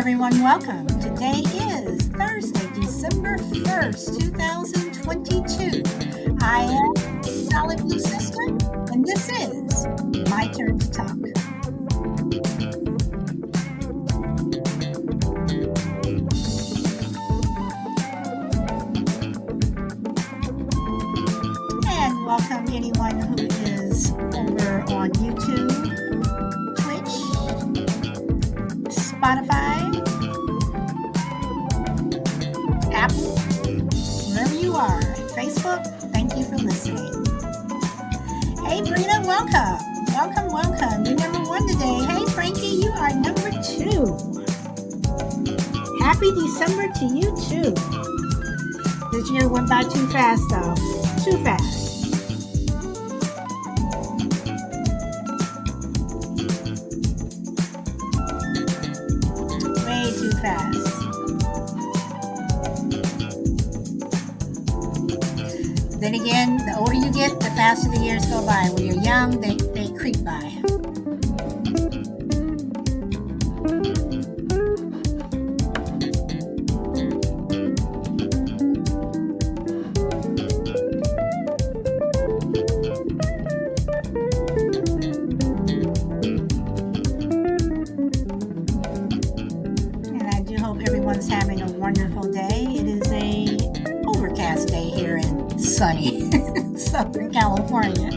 everyone, welcome. Today is Thursday, December 1st, 2022. I am Solid Blue Sister, and this is My Turn to Talk. And welcome anyone who is over on YouTube, Twitch, Spotify, Apple, wherever you are, Facebook. Thank you for listening. Hey, Brina, welcome. Welcome. You're number one today. Hey, Frankie, you are number two. Happy December to you, too. This year went by too fast, though. Too fast. Way too fast. Then again, the older you get, the faster the years go by. When you're young, they creep by. And I do hope everyone's having a wonderful day. It is a overcast day here in sunny Southern California.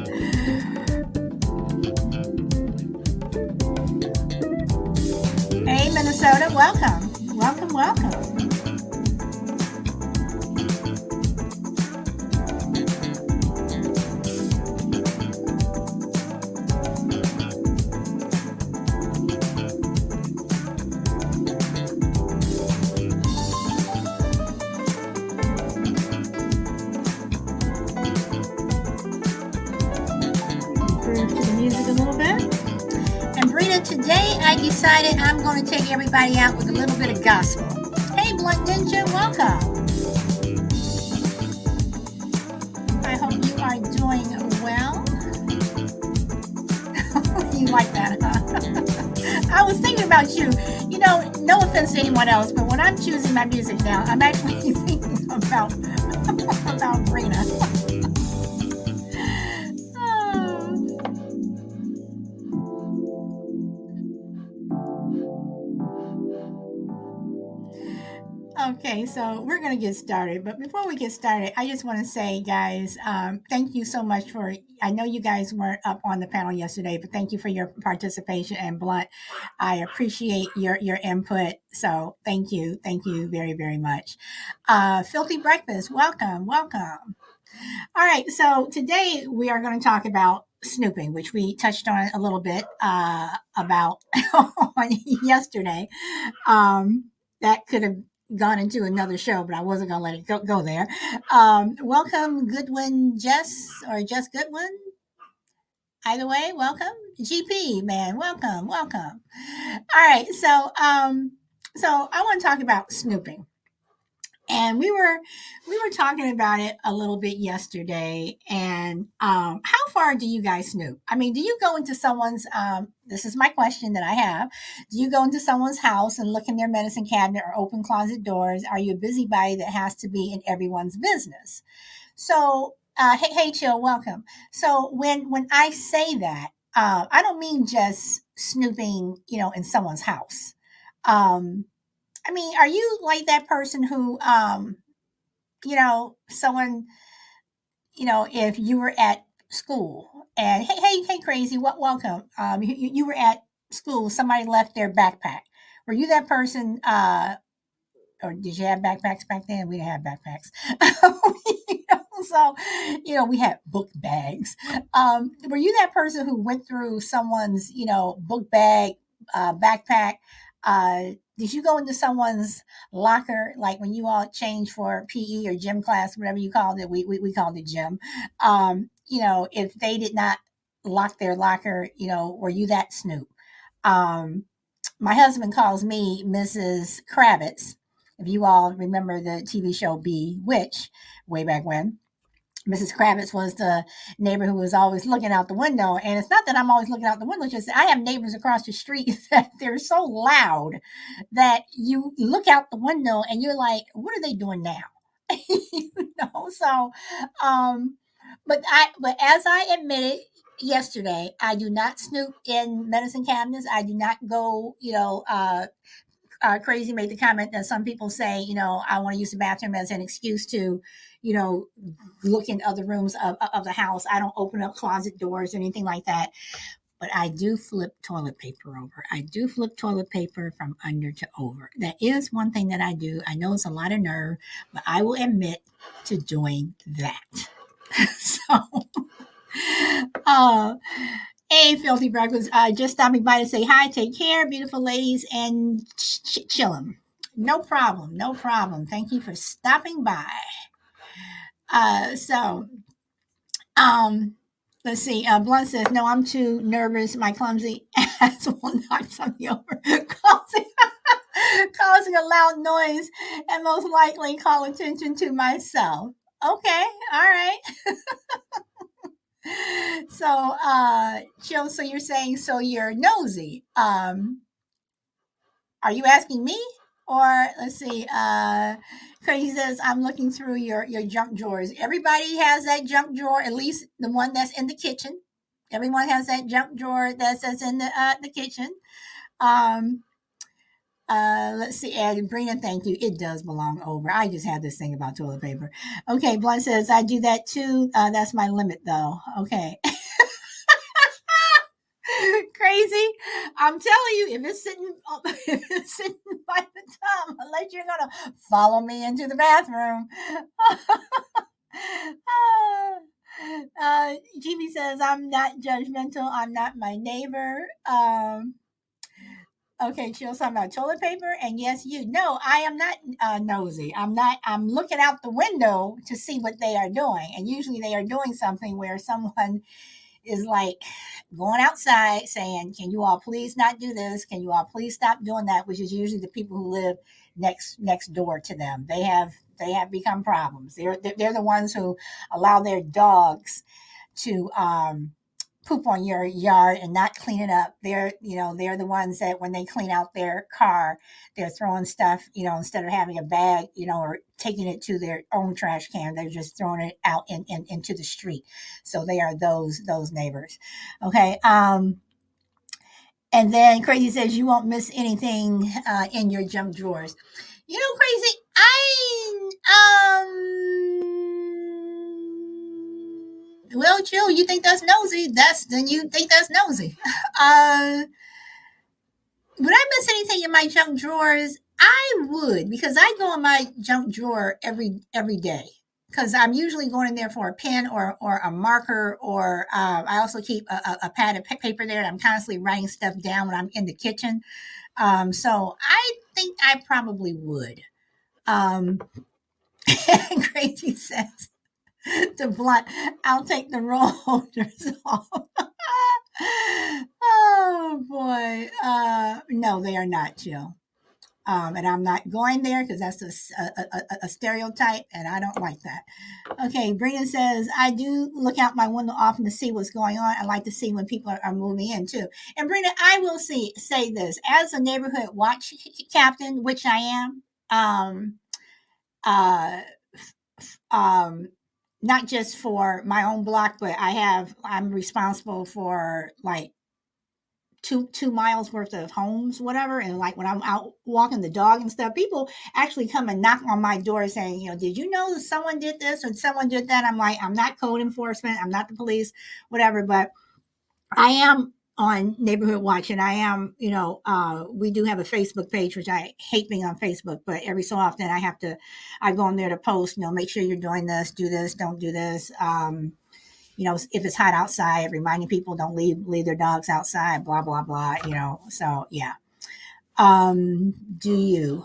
Hey, Minnesota, welcome. Improve to the music a little bit. And Brina, today I decided I'm going to take everybody out with a little bit of gospel. Hey, Blunt Ninja, welcome. I hope you are doing well. You like that, huh? I was thinking about you. You know, no offense to anyone else, but when I'm choosing my music now, I'm actually thinking about Brina. Okay, so we're going to get started. But before we get started, I just want to say, guys, thank you so much I know you guys weren't up on the panel yesterday, but thank you for your participation. And Blunt, I appreciate your input. So thank you very, very much. Filthy Breakfast, welcome. All right, so today we are going to talk about snooping, which we touched on a little bit about yesterday. That could have gone into another show, but I wasn't going to let it go there. Welcome, Goodwin Jess, or Jess Goodwin. Either way, welcome. GP, man, welcome. All right, so I want to talk about snooping. And we were talking about it a little bit yesterday. And how far do you guys snoop? I mean, do you go into someone's? This is my question that I have. Do you go into someone's house and look in their medicine cabinet or open closet doors? Are you a busybody that has to be in everyone's business? So, hey, Chill, welcome. So when I say that, I don't mean just snooping, in someone's house. I mean, are you like that person who, someone, if you were at school and hey, crazy, welcome. You were at school, somebody left their backpack. Were you that person? Or did you have backpacks back then? We didn't have backpacks. So, we had book bags. Were you that person who went through someone's, book bag, backpack? Did you go into someone's locker, like when you all changed for PE or gym class, whatever you called it? We called it gym. If they did not lock their locker, were you that Snoop? My husband calls me Mrs. Kravitz. If you all remember the TV show Bewitched way back when. Mrs. Kravitz was the neighbor who was always looking out the window. And it's not that I'm always looking out the window, it's just I have neighbors across the street that they're so loud that you look out the window and you're like, what are they doing now? you so um but as I admitted yesterday, I do not snoop in medicine cabinets. I do not go, Crazy made the comment that some people say, I want to use the bathroom as an excuse to, you know, look in other rooms of the house. I don't open up closet doors or anything like that. But I do flip toilet paper over. I do flip toilet paper from under to over. That is one thing that I do. I know it's a lot of nerve, but I will admit to doing that. so, uh, Hey, Filthy Breakfast. Just stopping by to say hi, take care, beautiful ladies, and chillin'. No problem, no problem. Thank you for stopping by. Uh, so, um, let's see. Blunt says, no, I'm too nervous. My clumsy ass will knock something over, causing a loud noise, and most likely call attention to myself. Okay, all right. Jill, so you're saying so you're nosy. Are you asking me? Or let's see, Crazy says, I'm looking through your junk drawers. Everybody has that junk drawer, at least the one that's in the kitchen. Everyone has that junk drawer that's in the kitchen. Um, let's see, and Brina, thank you. It does belong over. I just had this thing about toilet paper. Okay, Blunt says, I do that too. That's my limit though. Okay. Crazy. I'm telling you, if it's sitting if it's sitting by the tub, unless you're gonna follow me into the bathroom. GB says I'm not judgmental. I'm not my neighbor. Okay, Chill's talking about toilet paper, and yes, you. No, I am not nosy. I'm not. I'm looking out the window to see what they are doing, and usually they are doing something where someone is like going outside saying, "Can you all please not do this? Can you all please stop doing that?" Which is usually the people who live next door to them. They have become problems. They're the ones who allow their dogs to poop on your yard and not clean it up. They're the ones that when they clean out their car, they're throwing stuff, instead of having a bag, or taking it to their own trash can, they're just throwing it out into the street. So they are those neighbors. Okay. And then Crazy says you won't miss anything in your junk drawers. Crazy, well, Jill, you think that's nosy? Then you think that's nosy. Uh, would I miss anything in my junk drawers? I would, because I go in my junk drawer every day. Because I'm usually going in there for a pen or a marker, or I also keep a pad of paper there, and I'm constantly writing stuff down when I'm in the kitchen. So I think I probably would. Um, Crazy says to Blunt, I'll take the roll holders off. Oh boy. No, they are not, Jill. And I'm not going there because that's a stereotype, and I don't like that. Okay, Brina says, I do look out my window often to see what's going on. I like to see when people are moving in too. And Brina, I will say this as a neighborhood watch captain, which I am. Uh, um, Not just for my own block, but I'm responsible for like 2 miles worth of homes, whatever. And like when I'm out walking the dog and stuff, people actually come and knock on my door saying, did you know that someone did this or someone did that? I'm like, I'm not code enforcement, I'm not the police, whatever, but I am on Neighborhood Watch, and I am, we do have a Facebook page, which I hate being on Facebook, but every so often I go on there to post, make sure you're doing this, do this, don't do this. If it's hot outside, reminding people don't leave their dogs outside, blah, blah, blah, so yeah. Do you?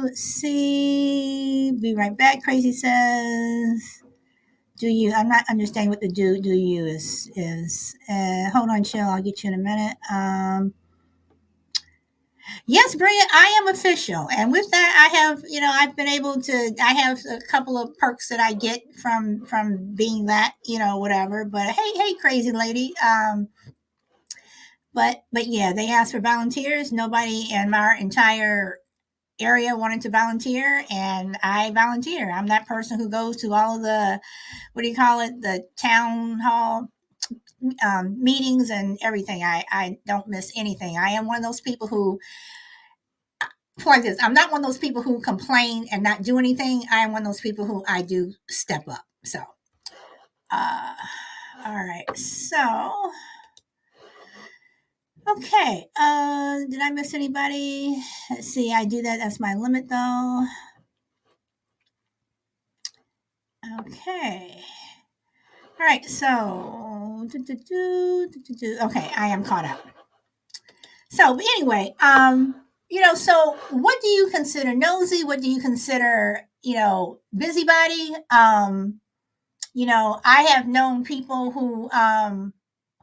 Let's see. Be right back. Crazy says, "Do you?" I'm not understanding what the do you is. Hold on, chill. I'll get you in a minute. Yes, Bria, I am official. And with that, I have, I've been able to, I have a couple of perks that I get from being that, whatever. But hey, crazy lady. But yeah, they asked for volunteers. Nobody in my entire area wanted to volunteer, and I volunteer. I'm that person who goes to all of the, what do you call it, the town hall meetings and everything. I don't miss anything. I am one of those people who, like this, I'm not one of those people who complain and not do anything. I am one of those people who I do step up. So, uh, all right. So, okay. Did I miss anybody? Let's see. I do that. That's my limit, though. Okay. All right. So, okay. I am caught up. So, but anyway, so what do you consider nosy? What do you consider, busybody? I have known people who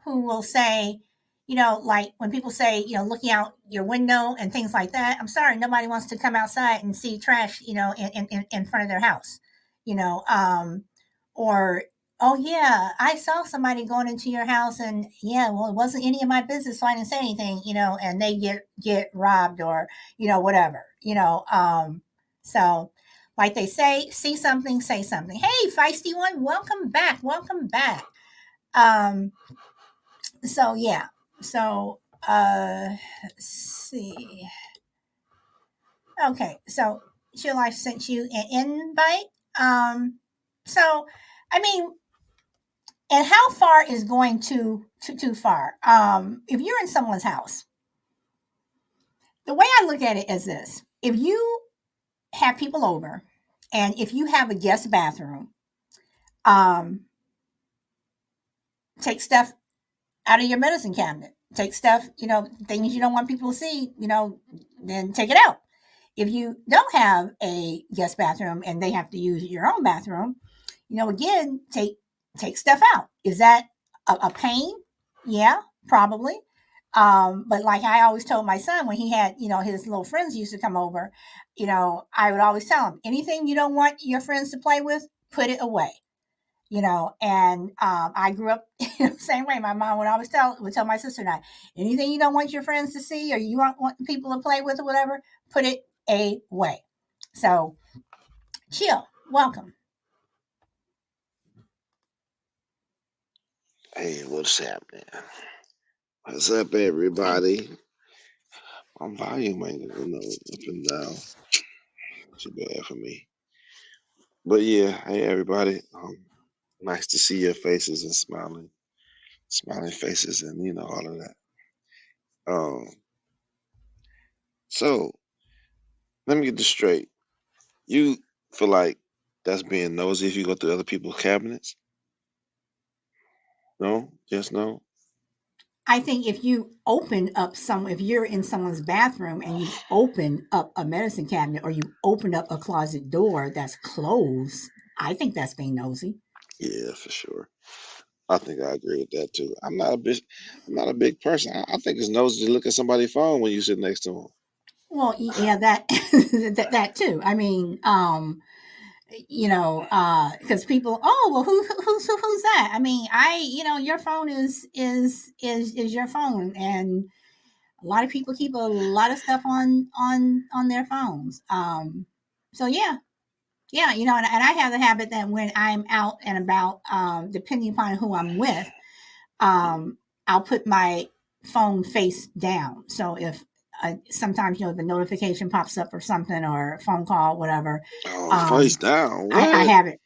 will say, like when people say, looking out your window and things like that. I'm sorry, nobody wants to come outside and see trash, in front of their house, you know, or oh yeah, I saw somebody going into your house, and yeah, well, it wasn't any of my business, so I didn't say anything, and they get robbed, or whatever, so like they say, see something, say something. Hey, feisty one, welcome back, welcome back. Um, so yeah, so let's see. Okay, so Sheila, I sent you an invite. Um, so I mean, and how far is going too far? If you're in someone's house, the way I look at it is this: if you have people over, and if you have a guest bathroom, um, take stuff out of your medicine cabinet. Take stuff, things you don't want people to see, then take it out. If you don't have a guest bathroom and they have to use your own bathroom, again, take stuff out. Is that a pain? Yeah, probably. But like I always told my son when he had, his little friends used to come over, I would always tell him, anything you don't want your friends to play with, put it away. And I grew up the same way. My mom would tell my sister and I, anything you don't want your friends to see or you want people to play with or whatever, put it away. So chill, welcome. Hey, what's happening? What's up, everybody? My volume ain't up and down. Too bad for me. But yeah, hey everybody. Nice to see your faces and smiling faces, and all of that. Um, so let me get this straight. You feel like that's being nosy if you go through other people's cabinets? No? Yes, no? I think if you're in someone's bathroom and you open up a medicine cabinet or you open up a closet door that's closed, I think that's being nosy. Yeah, for sure. I think I agree with that too. I'm not a big person. I think it's nosy to look at somebody's phone when you sit next to them. Well, yeah, that that too. I mean, because people, oh well, who's that? I mean, your phone is your phone, and a lot of people keep a lot of stuff on their phones. So yeah, and I have the habit that when I'm out and about, depending upon who I'm with, I'll put my phone face down. So if sometimes the notification pops up or something or a phone call, whatever, Oh, face um, down. I What? have it.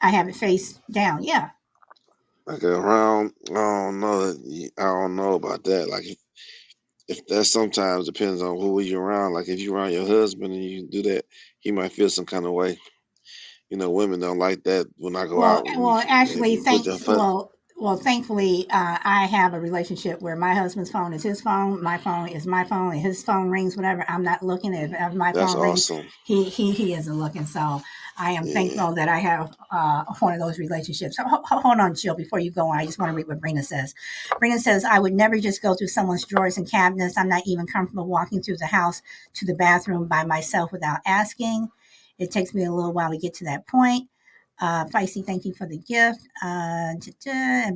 I have it face down. Yeah. Like around, I don't know. I don't know about that. Like if that sometimes depends on who you're around. Like if you're around your husband and you do that, he might feel some kind of way. Women don't like that when I go Well, out. well, If actually, you put your foot, thankfully, I have a relationship where my husband's phone is his phone, my phone is my phone, and his phone rings, whatever. I'm not looking. If my that's phone rings, awesome. he isn't looking. So, I am Yeah. thankful that I have one of those relationships. Hold on, Jill, before you go on. I just want to read what Brina says. Brina says, I would never just go through someone's drawers and cabinets. I'm not even comfortable walking through the house to the bathroom by myself without asking. It takes me a little while to get to that point. Feisty, thank you for the gift. And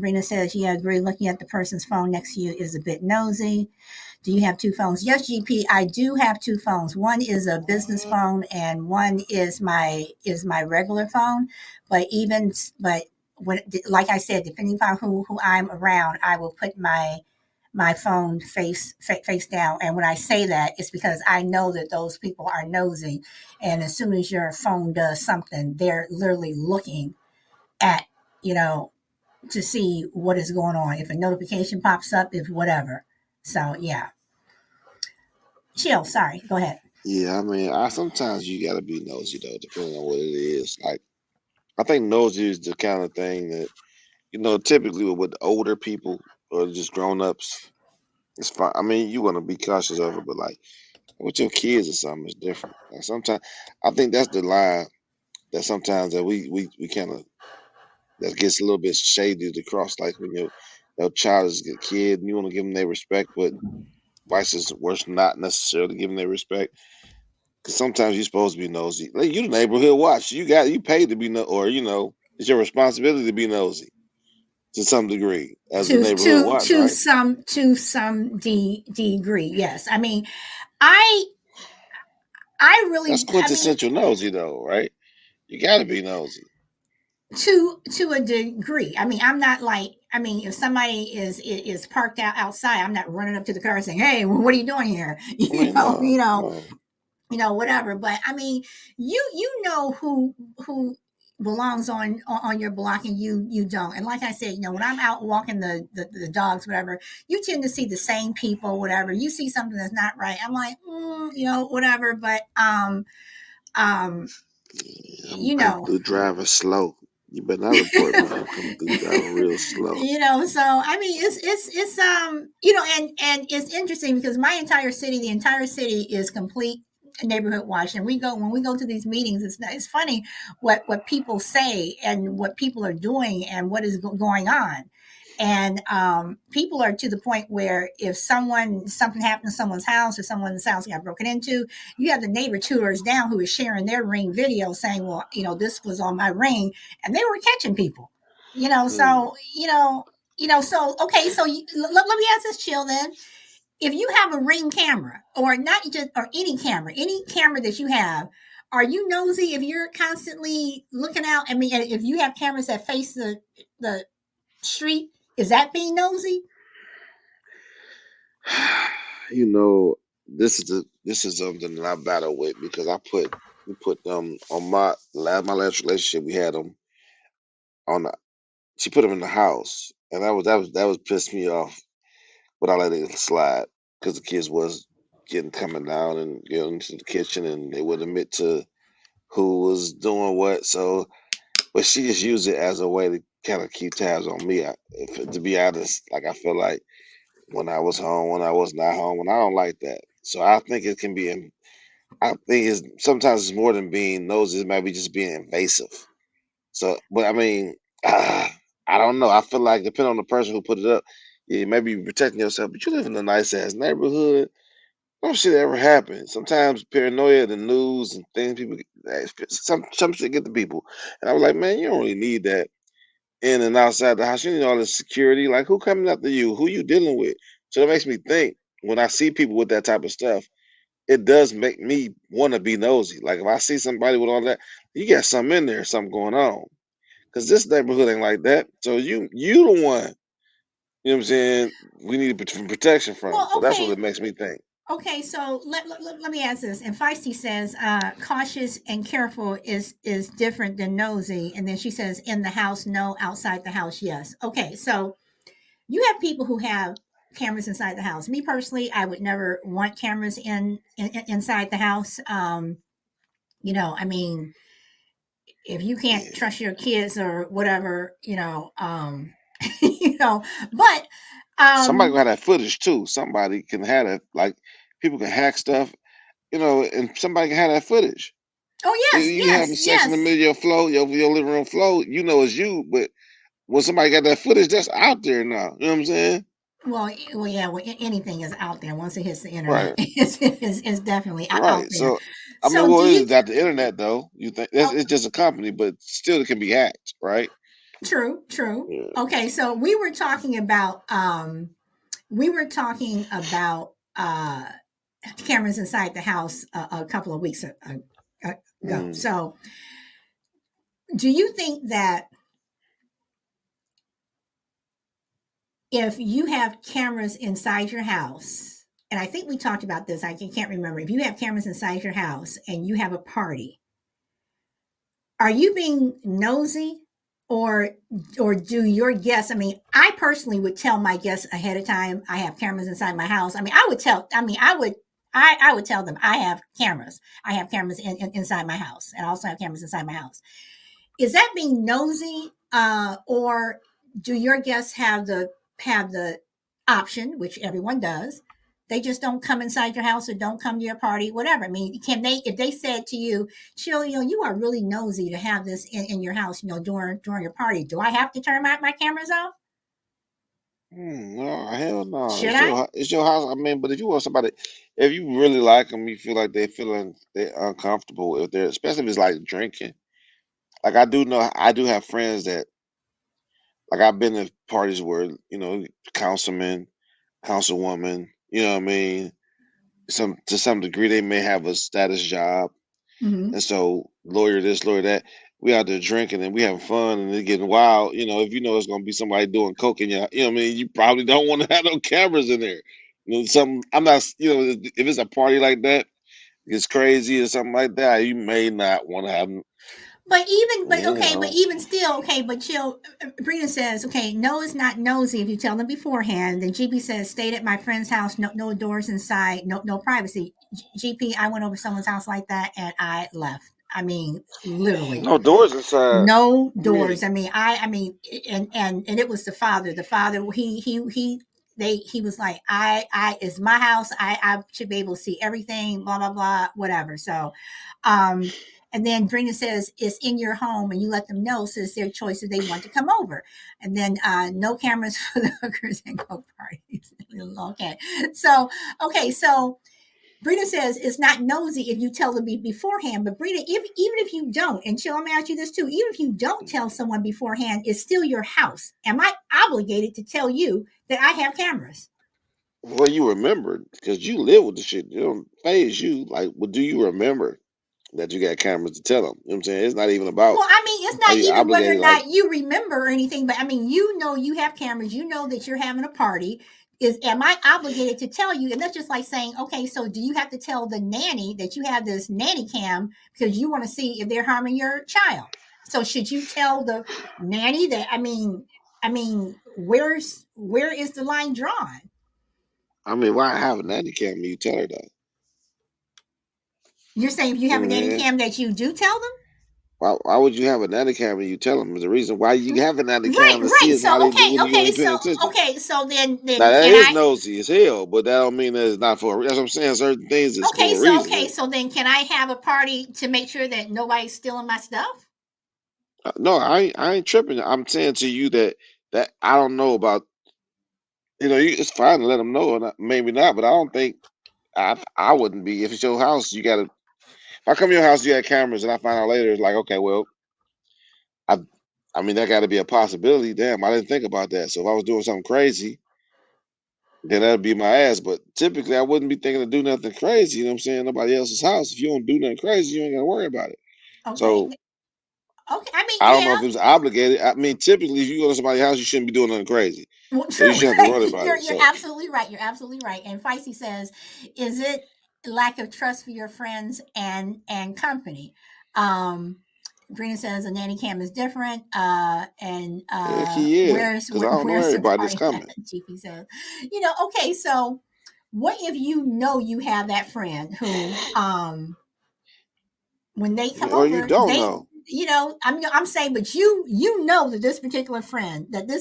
Brina says, yeah, I agree. Looking at the person's phone next to you is a bit nosy. Do you have two phones? Yes, GP, I do have two phones. One is a business phone and one is my regular phone. But when, like I said, depending on who I'm around, I will put my phone face down. And when I say that, it's because I know that those people are nosy, and as soon as your phone does something, they're literally looking at, you know, to see what is going on. If a notification pops up, if whatever. So yeah, chill. Sorry, go ahead. Yeah, I mean, I sometimes you gotta be nosy though, depending on what it is. Like, I think nosy is the kind of thing that typically with older people or just grown ups, it's fine. I mean, you want to be cautious of it, but like with your kids or something, it's different. Like sometimes, I think that's the line that sometimes that we kind of that gets a little bit shady to cross. Like when your child is a kid and you want to give them their respect, but vice versa, not necessarily giving their respect. Because sometimes you're supposed to be nosy. Like you the neighborhood watch. You paid to be or it's your responsibility to be nosy to some degree as the neighborhood watch, right? To some degree, yes. I That's I mean, quintessential nosy though, right? You got to be nosy. to a degree. I'm not like, if somebody is parked outside, I'm not running up to the car saying, "Hey, what are you doing here?" I mean, no, no. Whatever. But you know who belongs on your block, and you don't. And like I said, when I'm out walking the dogs, whatever, you tend to see the same people. Whatever, you see something that's not right, I'm like, whatever. But um, Yeah, I'm you coming know. through driving slow. You better not report me. I'm coming through driving real slow. So it's and it's interesting because the entire city is complete neighborhood watch. And when we go to these meetings, it's funny what people say and what people are doing and what is going on. And people are to the point where if something happened to someone's house, or someone's house got broken into, you have the neighbor 2 doors down who is sharing their ring video saying, well, this was on my ring, and they were catching people. Hmm. So okay, so let me ask this, chill. Then, if you have a ring camera, or not just, or any camera that you have, are you nosy if you're constantly looking out? If you have cameras that face the street, is that being nosy? You know, this is something that I battle with because we put them on my last relationship. We had them on the she put them in the house, and that was pissed me off. But I let it slide because the kids was getting coming down and getting into the kitchen, and they would admit to who was doing what. So, but she just used it as a way to kind of keep tabs on me. To be honest, like I feel like when I was home, when I was not home, and I don't like that. So I think it can be. I think it's sometimes it's more than being nosy. It might be just being invasive. So, but I mean, I don't know. I feel like depending on the person who put it up, yeah, maybe you're protecting yourself, but you live in a nice ass neighborhood. No shit ever happens. Sometimes paranoia, the news, and things people some shit get to people, and I was like, man, you don't really need that in and outside the house. You need all this security. Like, who coming after you? Who you dealing with? So it makes me think when I see people with that type of stuff, it does make me want to be nosy. Like if I see somebody with all that, you got something in there, something going on. Because this neighborhood ain't like that. So you the one, you know what I'm saying, we need protection from. Well, So that's what it makes me think. okay. So let me ask this. And Feisty says, cautious and careful is different than nosy. And then she says, in the house, no; outside the house, yes. Okay, so you have people who have cameras inside the house. Me personally, I would never want cameras inside the house. I mean, if you can't Yeah. trust your kids or whatever, you know, but Somebody um, gonna have that footage too. Somebody can have that, like people can hack stuff, and somebody can have that footage. Oh yes, You yes, having sex in the yes. middle of your flow, your living room flow, you know it's you, but when somebody got that footage, that's out there now. You know what I'm saying? Well, yeah. Well, anything is out there once it hits the internet. Right, It's definitely out right. there. So, I mean, So, do well, you? it's not the internet though. You think Oh, it's just a company, but still it can be hacked, right? true, true. Yeah. Okay, so we were talking about cameras inside the house a couple of weeks ago. Mm. So, do you think that if you have cameras inside your house, and I think we talked about this, I can't remember. If you have cameras inside your house and you have a party, are you being nosy, or do your guests? I mean, I personally would tell my guests ahead of time I have cameras inside my house. I mean, I would tell them I have cameras. I have cameras inside my house, and I also have cameras inside my house. Is that being nosy, or do your guests have the option, which everyone does? They just don't come inside your house or don't come to your party, whatever. I mean, can they, if they said to you, Chill, you are really nosy to have this in your house, during your party. Do I have to turn my cameras off? No, hell no. Should I? It's your house. I mean, but if you want somebody, if you really like them, you feel like they're uncomfortable if they're, especially if it's like drinking. Like I do have friends that, like, I've been to parties where councilmen, councilwoman, you know what I mean. Some to some degree they may have a status job, Mm-hmm. and so lawyer this, lawyer that. We out there drinking and we having fun and it getting wild. If you know it's gonna be somebody doing coke in your, you know what I mean, you probably don't want to have no cameras in there. Some I'm not, if it's a party like that, it's crazy or something like that, you may not want to have them, But you okay, but know. even still, okay, but chill. Brina says, okay, no, it's not nosy if you tell them beforehand. Then GP says, stayed at my friend's house, no doors inside, no privacy. GP, I went over someone's house like that and I left. I mean, literally, No doors inside. no I mean, doors. I mean, and it was the father. The father, he was like, it's my house. I should be able to see everything. Blah blah blah. Whatever. So, um, and then Drina says it's in your home, and you let them know, so it's their choice if they want to come over. And then no cameras for the hookers and go parties. Okay, so so Brina says it's not nosy if you tell them beforehand, but Brina, even if you don't, and Chill, I'm gonna ask you this too, even if you don't tell someone beforehand, it's still your house. Am I obligated to tell you that I have cameras? well, you remember because you live with the shit. You don't phase you. Like, well, do you remember that you got cameras to tell them? You know what I'm saying? It's not even about Well, I mean, it's are not you even whether or obligated. Like, not you remember or anything, but I mean, you have cameras, you know that you're having a party. Am I obligated to tell you? And that's just like saying, okay, so do you have to tell the nanny that you have this nanny cam because you want to see if they're harming your child? So should you tell the nanny that? Where is the line drawn? I mean, why have a nanny cam when you tell her that? You're saying if you You have know a what I nanny mean? cam that you do tell them? Why would you have a nanny cam when you tell them? The reason why you have a nanny Right, cam to see right. is how So they do when you okay, ain't paying so attention. then Now that can is I? nosy as hell, but that don't mean that it's not for. That's what I'm saying. Certain things is Okay, for a so reason. okay, so then can I have a party to make sure that nobody's stealing my stuff? No, I ain't tripping. I'm saying to you that I don't know about. It's fine to let them know, or not, maybe not, but I don't think I wouldn't be. If it's your house, you gotta. If I come to your house, you got cameras, and I find out later, it's like, okay, well, I I mean that got to be a possibility. Damn, I didn't think about that. So if I was doing something crazy, then that'd be my ass. But typically, I wouldn't be thinking to do nothing crazy. You know what I'm saying? Nobody else's house. If you don't do nothing crazy, you ain't gotta worry about it. Okay, So okay. I mean, I don't know yeah. if it was obligated. I mean, typically, if you go to somebody's house, you shouldn't be doing nothing crazy. Well, So you true. shouldn't have to worry about it. You're So absolutely right. You're absolutely right. And Feisty says, "Is it lack of trust for your friends and company?" Um, Green says a nanny cam is different. And heck yeah, because I don't know where's the everybody that's party at? coming. GP says, okay. So, what if you know you have that friend who when they come Or you over, don't know. I'm saying, but you know that this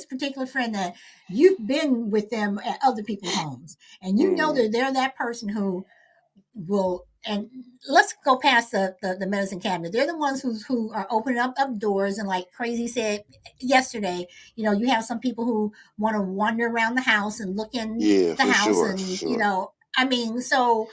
particular friend that you've been with them at other people's homes, and you know Mm. that they're that person who will and let's go past the medicine cabinet. They're the ones who are opening up doors, and like Crazy said yesterday, you have some people who want to wander around the house and look in Yeah, the for house, sure, for and sure. I mean, so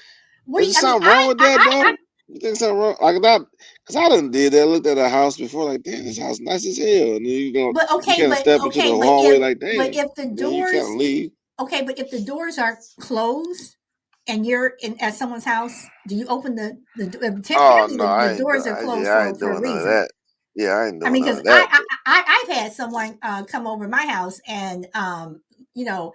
what do Is you? there I mean, something wrong with that though? You think something wrong? Like that? Cause I done did that. Looked at a house before, like, damn, this house nice as hell. And then but you okay, kind of but step into the okay, hallway, like, dang. if the Then you kind of doors leave. okay, but if the doors are closed and you're in at someone's house, do you open Oh apparently no, I the ain't doing. doors are closed Yeah, I ain't for a doing none of reason. that. Yeah, I ain't I doing mean, none because of that. But I've had someone come over my house, and you know,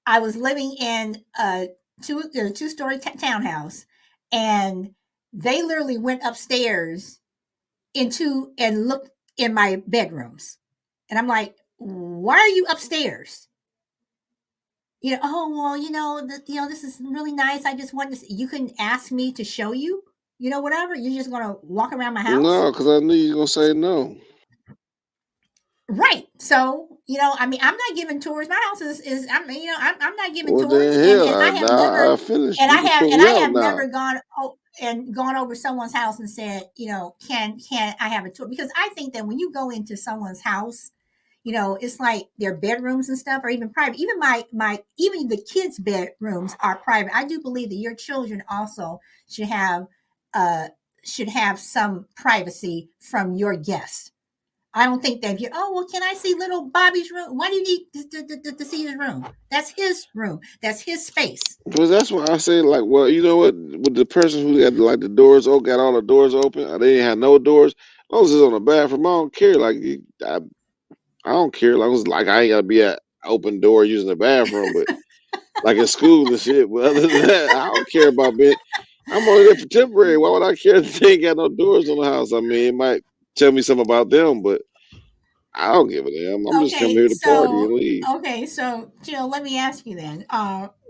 I was living in a two-story townhouse, and they literally went upstairs into and looked in my bedrooms, and I'm like, "Why are you upstairs?" Oh well, this is really nice. I just wanted to. You can ask me to show you, whatever. You're just gonna walk around my house. no, cause I knew you gonna say no. Right. So, I mean, I'm not giving tours. My house is I'm not giving Well tours, then, and hell, I have never I finished. You can put me out now. gone and gone over someone's house and said, can I have a tour? Because I think that when you go into someone's house, it's like their bedrooms and stuff are even private. Even even the kids' bedrooms are private. I do believe that your children also should have uh should have some privacy from your guests. I don't think that you. Oh well, can I see little Bobby's room? Why do you need to see his room? That's his room. That's his space. But that's why I say, like, well, you know what? With the person who had like the doors open, got all the doors open, or they didn't have no doors. As long as it's on the bathroom, I don't care. Like, I don't care. Like, as like I ain't gotta be at open door using the bathroom, but like in school and shit. But other than that, I don't care about being. I'm only there for temporary. Why would I care if they ain't got no doors on the house? I mean, it might tell me something about them, but I don't give a damn. I'm just coming here to party and leave. So Jill, let me ask you then.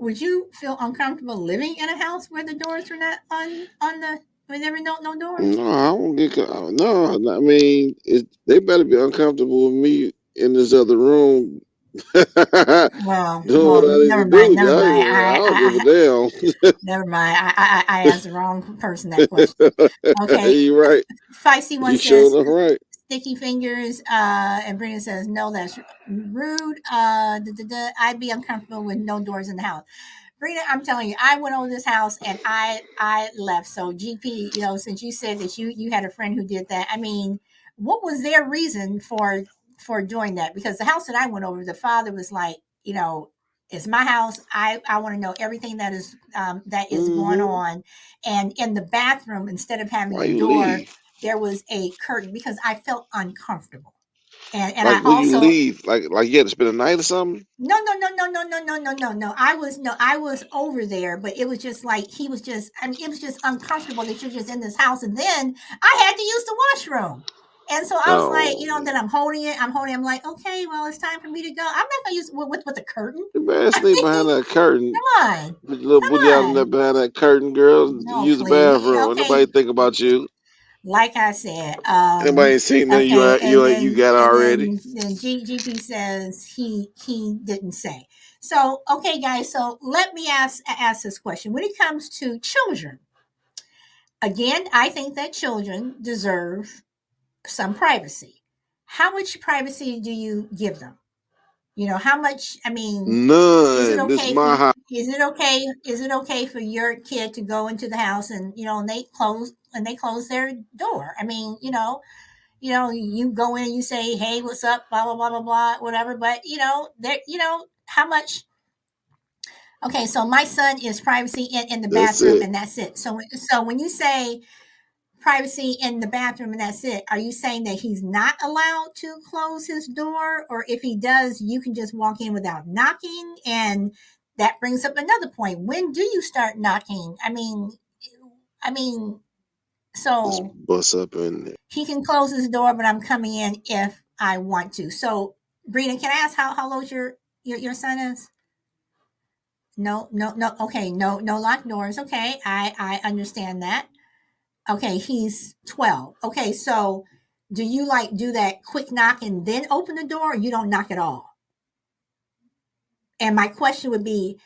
Would you feel uncomfortable living in a house where the doors were not on the where there were no doors? No, I won't get. No, I mean, they better be uncomfortable with me in this other room doing what I need to do. Never mind. I don't give a damn. Never mind. I asked the wrong person that question. Okay, You right. Feisty one You showed says up right. sticky fingers, and Brina says no, that's rude. I'd be uncomfortable with no doors in the house. Brina, I'm telling you, I went over this house and I left. So GP, since you said that you had a friend who did that, I mean, what was their reason for doing that? Because the house that I went over, the father was like, it's my house. I want to know everything that is going Hmm. on. And in the bathroom, instead of having Why a you door, leave? there was a curtain because I felt uncomfortable. And Like I when you also leave, like you had to spend a night or something. no. I was over there, but it was just like he was just. I mean, it was just uncomfortable that you're just in this house, and then I had to use the washroom, and so I was like, Oh, then I'm holding it. I'm like, okay, well, it's time for me to go. I'm not gonna use with a curtain. you better I sleep behind mean, that curtain. come on, Put your little booty out in come there on. behind that curtain, girl. No, Use the please. bathroom. Ain't Okay, nobody think about you. like I said, Anybody ain't seen nothing okay, you got and already. then GP says he didn't say. So okay, guys. So let me ask this question. When it comes to children, again, I think that children deserve some privacy. How much privacy do you give them? How much? I mean, is it None. This okay for my you? house. Is it okay for your kid to go into the house and and they close their door? I mean, you go in and you say, "Hey, what's up?" Blah blah blah blah blah, whatever. But there, how much? Okay, so my son is privacy in the That's bathroom, it. and that's it. So when you say privacy in the bathroom and that's it, are you saying that he's not allowed to close his door, or if he does, you can just walk in without knocking? And that brings up another point. When do you start knocking? I mean, Just so bust up in there. he can close his door, but I'm coming in if I want to. So, Brina, can I ask how old your son is? No, no, no. Okay, no locked doors. Okay, I understand that. Okay, he's 12. Okay, so do you like do that quick knock and then open the door, or you don't knock at all? And my question would be,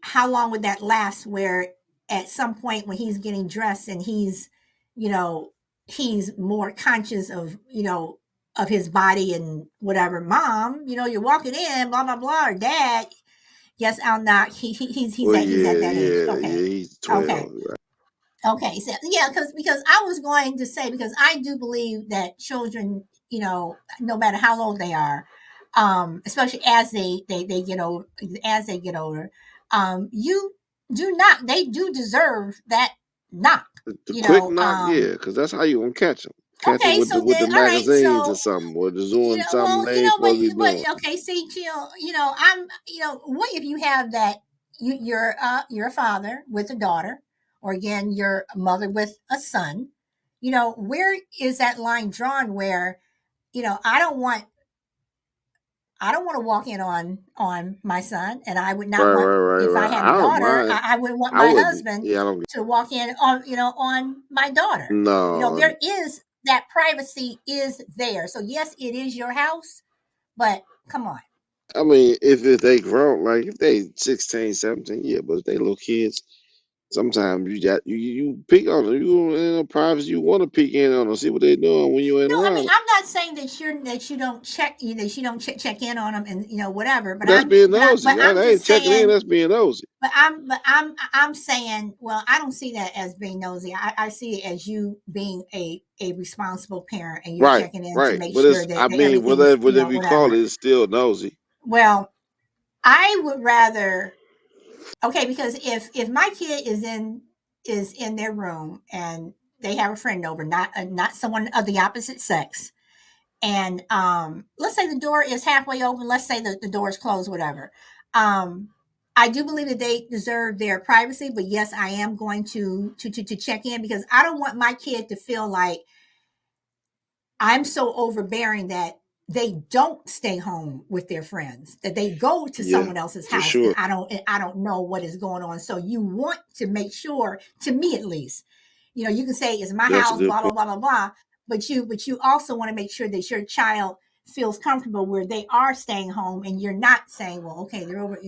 how long would that last? Where at some point when he's getting dressed and you know, he's more conscious of, of his body and whatever. Mom, you're walking in, blah blah blah, or dad, yes, I'll knock. Well, He's at yeah, that age. yeah, Okay, yeah. He's okay. 12. Right? Okay, so yeah, because I was going to say, because I do believe that children, no matter how old they are, especially as they get old, as they get older, you do not they do deserve that knock. The quick knock, yeah, because that's how you gonna catch them. Catch them Okay, with the so then, all right, magazines or so something, or just doing something well, they ain't supposed to be doing. okay, see, Jill, what if you have that you're a father with a daughter, or again, you're a mother with a son. Where is that line drawn where, I don't want to walk in on my son, and I would not Right, want, right, right, if I right. had I a don't daughter, mind. I wouldn't want I my wouldn't. husband Yeah, I don't. to walk in on my daughter. No, There is that privacy is there. So yes, it is your house, but come on. I mean, if they grown, like if they 16, 17, yeah, but if they little kids, sometimes you peek on them. You in a privacy, you want to peek in on them, see what they doing when you ain't No, I mean, around. I'm not saying that you don't check, that you don't check in on them, and whatever. But that's being But nosy. That I'm ain't just checking in. saying. That's being nosy. I'm saying, well, I don't see that as being nosy. I see it as you being a responsible parent, and you're Right, checking in to right. make But sure it's, that, I mean, everything's, whatever you call whatever. it, it's still nosy. Well, I would rather, okay, because if my kid is in their room and they have a friend over, not someone of the opposite sex, and let's say the door is halfway open, let's say the door is closed, whatever. um I do believe that they deserve their privacy, but yes, I am going to check in, because I don't want my kid to feel like I'm so overbearing that they don't stay home with their friends, that they go to Yeah, someone else's for house, and sure. I don't know what is going on. So you want to make sure, to me at least, you can say it's my That's a house, good blah blah point. blah blah blah, but you also want to make sure that your child feels comfortable where they are staying home, and you're not saying, well, okay, they're over,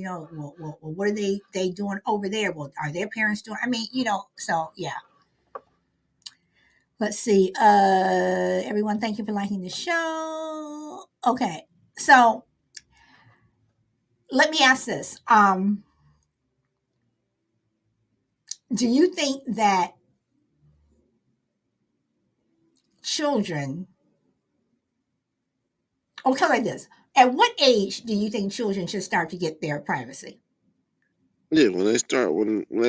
what are they doing over there? Well, are their parents doing? I mean, so yeah. Let's see. Everyone, thank you for liking the show. Okay, so let me ask this. Do you think that children, okay, like this, at what age do you think children should start to get their privacy? Yeah, when they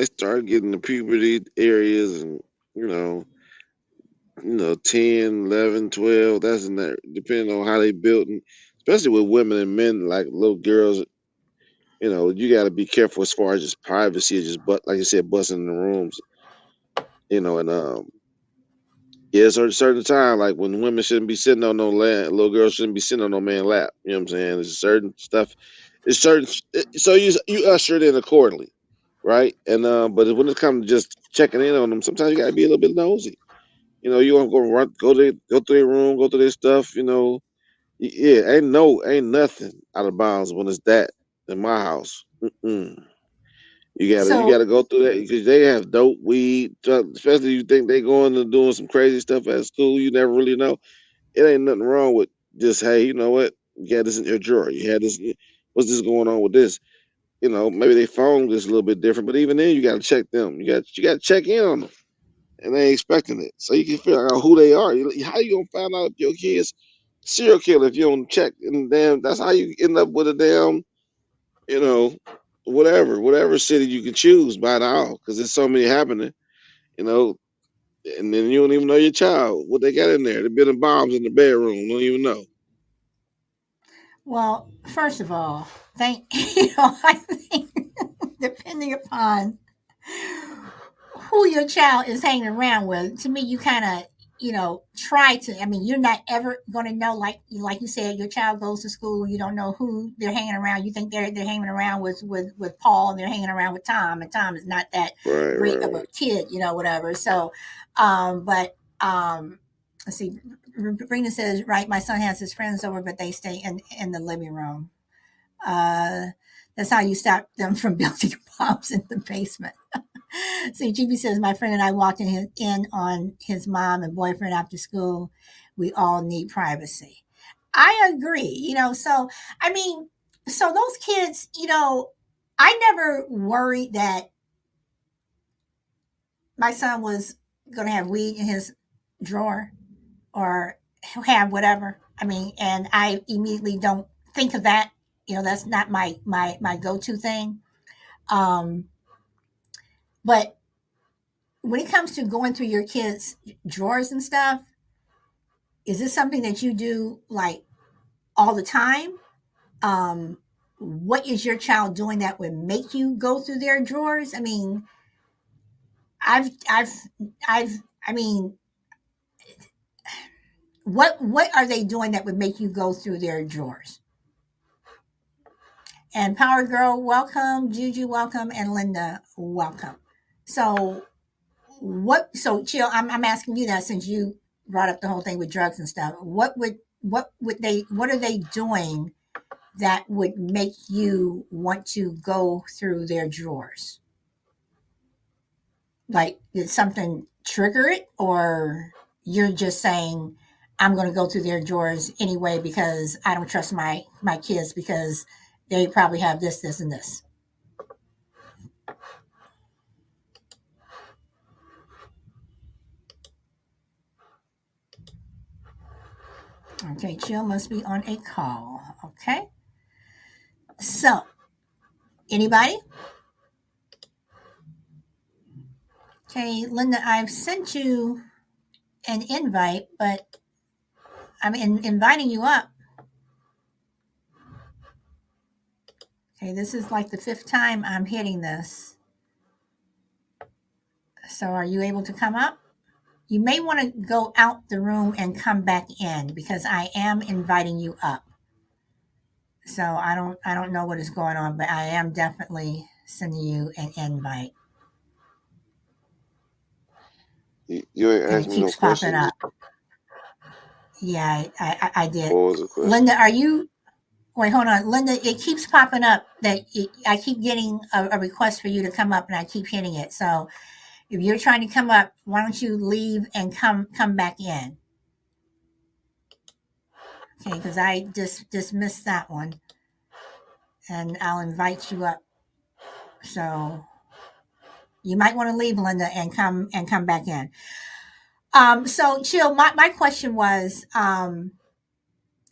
start getting the puberty areas and you know 10, 11, 12. That's in there depending on how they built, and especially with women and men, like little girls. You got to be careful as far as just privacy, just but like you said, busting in the rooms. And yeah, it's a certain time, like when women shouldn't be sitting on no land, little girls shouldn't be sitting on no man's lap. You know what I'm saying? There's certain stuff. It's certain. So you usher it in accordingly, right? And but when it comes to just checking in on them, sometimes you got to be a little bit nosy. You want to go through their room, go through their stuff. Yeah, ain't nothing out of bounds when it's that in my house. Mm-mm. You gotta So, go through that because they have dope weed, especially you think they going to doing some crazy stuff at school. You never really know. It ain't nothing wrong with just, hey, you know what? You had this in your drawer. You had this. What's this going on with this? Maybe they phone is a little bit different, but even then, you got to check them. You got to check in on them, and they ain't expecting it, so you can figure out who they are. How you gonna find out if your kids serial killer if you don't check? And damn, that's how you end up with a damn, you know, whatever city you can choose by now, because there's so many happening, you know, and then you don't even know your child what they got in there. They've been in bombs in the bedroom, don't even know. well, first of all, I think depending upon who your child is hanging around with, to me, you kind of, try to. I mean, you're not ever going to know, like you said, your child goes to school, you don't know who they're hanging around. You think they're hanging around with Paul, and they're hanging around with Tom, and Tom is not that Right, great of a right. kid, whatever. So, but let's see. Brina says, right, my son has his friends over, but they stay in the living room. Uh, that's how you stop them from building bombs in the basement. See, GB says my friend and I walked in on his mom and boyfriend after school. We all need privacy. I agree. So I mean, so those kids, I never worried that my son was going to have weed in his drawer or have whatever. I mean, and I immediately don't think of that. That's not my go to thing. Um, but when it comes to going through your kids' drawers and stuff, is this something that you do like all the time? What is your child doing that would make you go through their drawers? I mean, I've, I've, I've, I mean, what are they doing that would make you go through their drawers? And Power Girl, welcome. Juju, welcome. And Linda, welcome. So, so Chill, I'm asking you that since you brought up the whole thing with drugs and stuff. What are they doing that would make you want to go through their drawers? Like, did something trigger it, or you're just saying, I'm going to go through their drawers anyway because I don't trust my kids because they probably have this, and this. Okay, Chill must be on a call. Okay. So, anybody? Okay, Linda, I've sent you an invite, but I'm inviting you up. Okay, this is like the fifth time I'm hitting this. So, are you able to come up? You may want to go out the room and come back in because I am inviting you up. So, I don't know what is going on, but I am definitely sending you an invite. You ain't And asked it me no keeps popping questions. up. Yeah, I What did. was the question? Linda, are you wait, hold on. Linda, it keeps popping up that I keep getting a request for you to come up and I keep hitting it. So if you're trying to come up, why don't you leave and come back in? Okay, because I just missed that one. And I'll invite you up. So you might want to leave, Linda, and come back in. So Chill, my question was,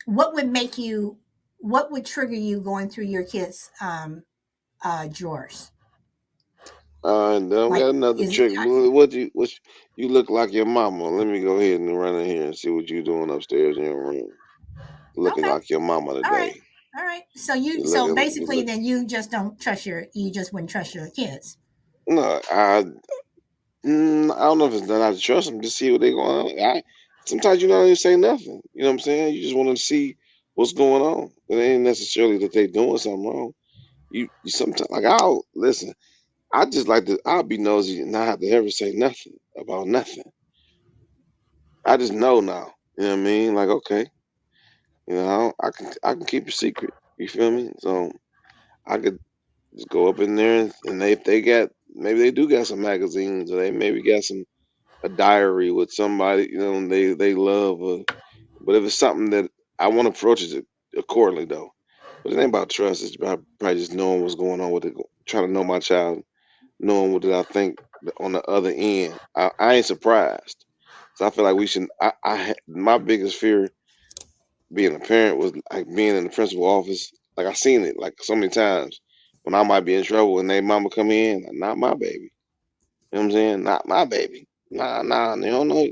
what would make you what would trigger you going through your kids' drawers? Then we Like, got another is it trick. You look like your mama. Let me go ahead and run in here and see what you doing upstairs in your room. Looking okay? like your mama All right. today. All right. So You basically look. then you just don't trust you just wouldn't trust your kids. No, I don't know if it's not to trust them. Just see what they going on. Sometimes you don't even say nothing. You know what I'm saying? You just want to see what's going on. It ain't necessarily that they doing something wrong. You sometimes like I'll listen. I just like to. I'll be nosy and not have to ever say nothing about nothing. I just know now. You know what I mean? Like okay, I can keep a secret. You feel me? So I could just go up in there and if they got maybe they do got some magazines or they maybe got some a diary with somebody they love. But if it's something that I want to approach it accordingly though. But it ain't about trust. It's about probably just knowing what's going on with it. Trying to know my child, knowing what did I think on the other end. I ain't surprised. So I feel like we should. My biggest fear being a parent was like being in the principal office. Like I seen it like so many times when I might be in trouble and they mama come in, like, not my baby. You know what I'm saying? Not my baby. Nah, they don't know.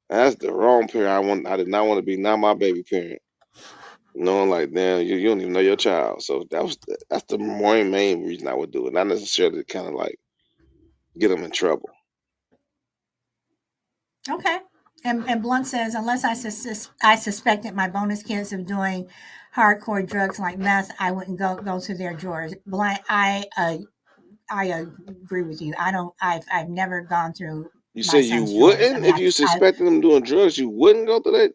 That's the wrong parent. I did not want to be not my baby parent. Knowing like, damn, you don't even know your child. So that's the main reason I would do it. Not necessarily to kind of like get them in trouble. Okay. And Blunt says, unless I suspected my bonus kids of doing hardcore drugs like meth, I wouldn't go to their drawers. Blunt, I agree with you. I've never gone through You my say you son's drawers. I wouldn't mean, if you I suspected them doing drugs. You wouldn't go to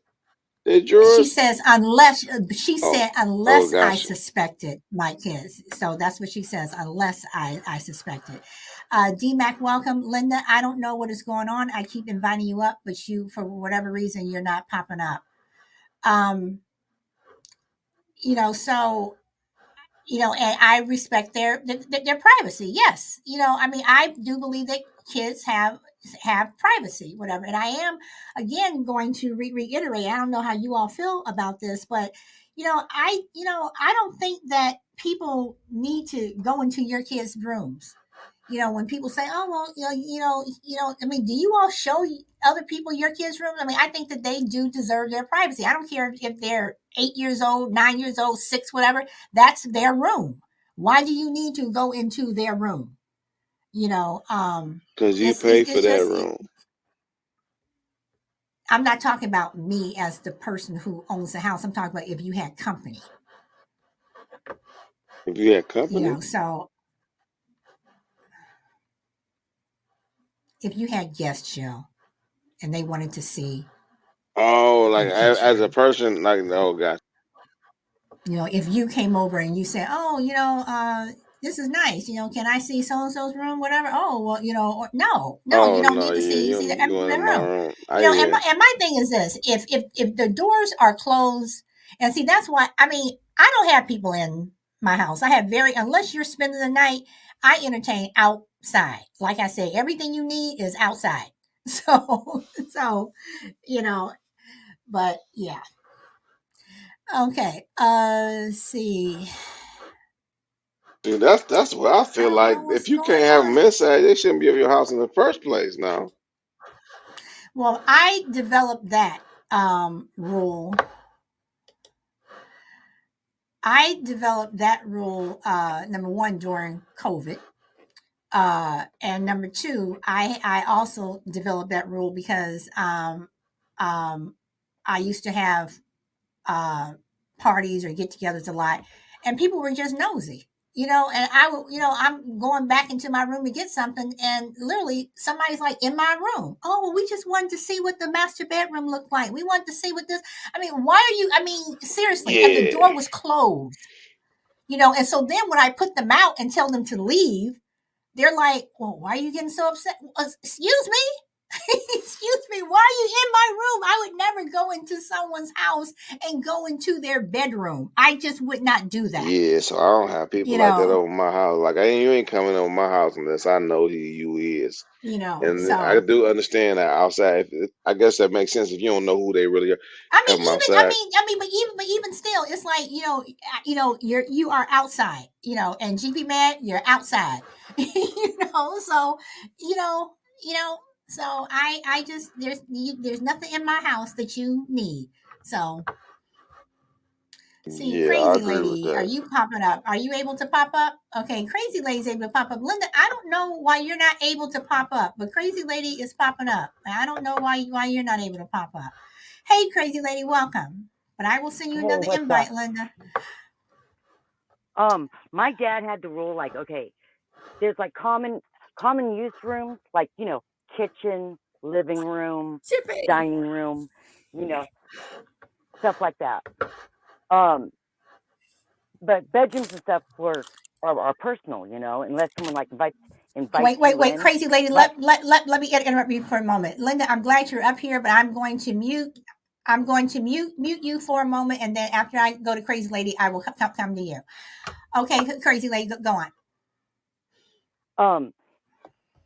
their she drawers. says unless she Oh, said oh, unless I gotcha. suspected my kids. So that's what she says. Unless I suspected. DMAC, welcome. Linda, I don't know what is going on. I keep inviting you up, but you, for whatever reason, you're not popping up. Um, so and I respect their privacy. Yes, I mean, I do believe that kids have privacy, whatever. And I am again going to reiterate. I don't know how you all feel about this, but I don't think that people need to go into your kids' rooms. When people say, "Oh well," I mean, do you all show other people your kids' rooms? I mean, I think that they do deserve their privacy. I don't care if they're 8 years old, 9 years old, six, whatever. That's their room. Why do you need to go into their room? You know, um, Because you it's pay it's, for it's that just. room. I'm not talking about me as the person who owns the house. I'm talking about if you had company. If you had company. So if you had guests, Jill, and they wanted to see Oh, like your kids' as a room. person, like oh gosh. If you came over and you said, "Oh, this is nice. Can I see so and so's room, whatever?" Oh, well, or, no, you Oh don't no, need to yeah, see you in their my room. room. And Yeah. my thing is this: if the doors are closed, and see, that's why I mean I don't have people in my house. I have unless you're spending the night, I entertain outside. Like I say, everything you need is outside. So you know, but yeah. Okay. Let's see. See, that's what I I feel don't like. know If what's you can't going have them on. inside, they shouldn't be at your house in the first place. Now, Well, I developed that rule. I developed that rule, number one, during COVID. And number two, I also developed that rule because um, I used to have uh, parties or get-togethers a lot, and people were just nosy. And I would, I'm going back into my room to get something, and literally somebody's like in my room. Oh, well, we just wanted to see what the master bedroom looked like. We wanted to see what this. I mean, why are you? I mean, seriously, and the yeah, door was closed. And so then when I put them out and tell them to leave, they're like, "Well, why are you getting so upset? Excuse me, excuse me, why are you in my room? I would never go into someone's house and go into their bedroom. I just would not do that." yeah. So I don't have people You like that know, over my house. Like you ain't coming over my house unless I know who you is. And I so do understand that outside. I guess that makes sense if you don't know who they really are. I Have mean, them even I outside. mean, I mean, but even still, it's like you are outside, and GP man, you're outside, So you know, you know, so I just there's nothing in my house that you need. So see, Yeah, I crazy agree with lady, are that. you popping up? Are you able to pop up? Okay, crazy lady's able to pop up. Linda, I don't know why you're not able to pop up, but crazy lady is popping up. I don't know why you're not able to pop up. Hey, crazy lady, welcome. But I will send you Hey, another what's up? invite, Linda. My dad had the rule like, okay, there's like common use rooms, like, kitchen, living room, Chippy. dining room, you know, stuff like that. Um, but bedrooms and stuff are personal, unless someone like invites you Wait, in. crazy lady. But Let me interrupt you for a moment, Linda. I'm glad you're up here, but I'm going to mute. I'm going to mute you for a moment, and then after I go to crazy lady, I will come to you. Okay, crazy lady, go on. um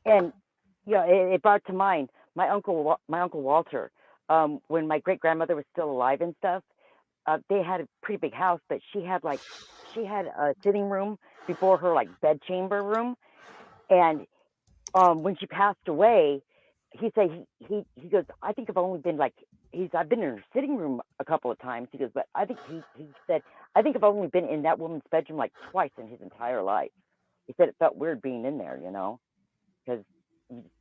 and it brought to mind my uncle Walter. When my great grandmother was still alive and stuff, they had a pretty big house, but she had a sitting room before her like bedchamber room, and when she passed away, he said he goes, I think I've only been like I've been in her sitting room a couple of times. He goes, but I think he said I think I've only been in that woman's bedroom like twice in his entire life. He said it felt weird being in there, because you just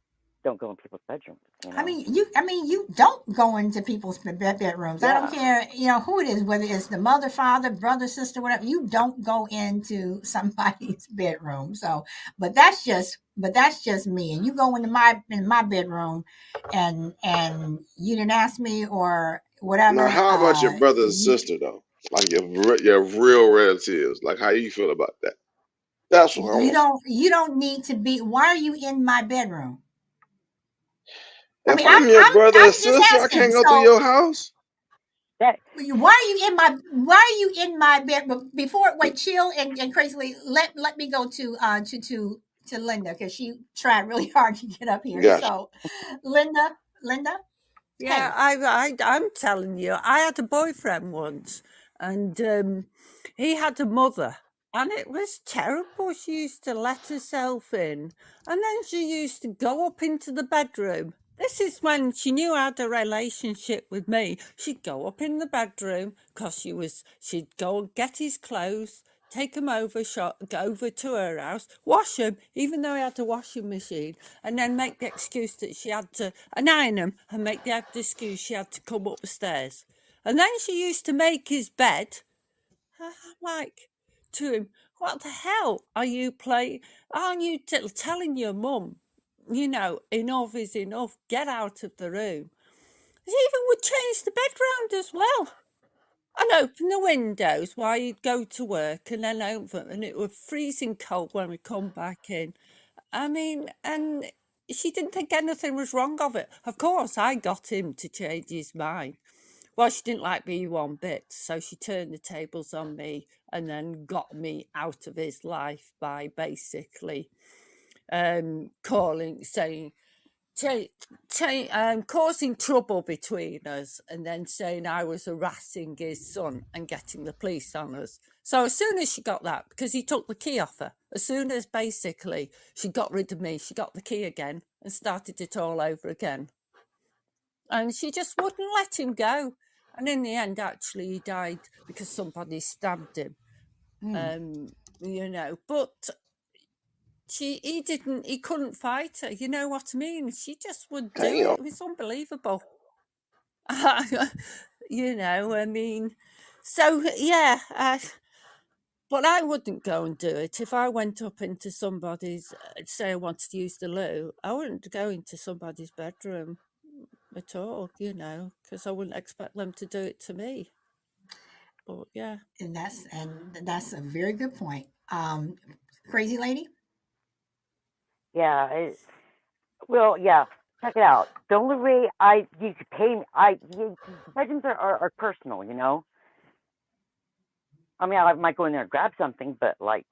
don't go in people's bedrooms. I mean, you don't go into people's bedrooms. I don't Yeah. care, who it is, whether it's the mother, father, brother, sister, whatever. You don't go into somebody's bedroom. So, but that's just me. And you go into my bedroom, and you didn't ask me or Now, whatever. how about your brother and You sister though? Like your real relatives. Like how you feel about that? That's what I You want. don't need to be. Why are you in my bedroom? I If mean, I'm your brother or I'm just sister, I asking. can't go through So your house. That why are you in my bed? But before, wait, chill and crazily. Let me go to Linda because she tried really hard to get up here. Gotcha. So, Linda, Yeah, hey, I'm telling you, I had a boyfriend once, and he had a mother, and it was terrible. She used to let herself in, and then she used to go up into the bedroom. This is when she knew I had a relationship with me. She'd go up in the bedroom because she'd go and get his clothes, take him over, go over to her house, wash him, even though he had a washing machine, and then make the excuse that she had to and iron him, and make the excuse she had to come upstairs. And then she used to make his bed. I'm like to him, "What the hell are you playing? Aren't you telling your mum? Enough is enough. Get out of the room." He even would change the bed round as well and open the windows while you'd go to work and then open, and it was freezing cold when we come back in. I mean, and she didn't think anything was wrong of it. Of course, I got him to change his mind. Well, she didn't like me one bit, so she turned the tables on me and then got me out of his life by basically saying causing trouble between us, and then saying I was harassing his son and getting the police on us. So as soon as she got that, because he took the key off her, as soon as basically she got rid of me, she got the key again and started it all over again. And she just wouldn't let him go. And in the end, actually, he died because somebody stabbed him. mm, But he couldn't fight her. You know what I mean? She just would do it. Damn. It was unbelievable. I mean, so yeah, but I wouldn't go and do it. If I went up into somebody's, say I wanted to use the loo, I wouldn't go into somebody's bedroom at all, because I wouldn't expect them to do it to me. But yeah. and that's a very good point. Crazy lady. yeah. Well, yeah. Check it out. The only way you could pay me, bedrooms are personal, you know. I mean, I might go in there and grab something, but like,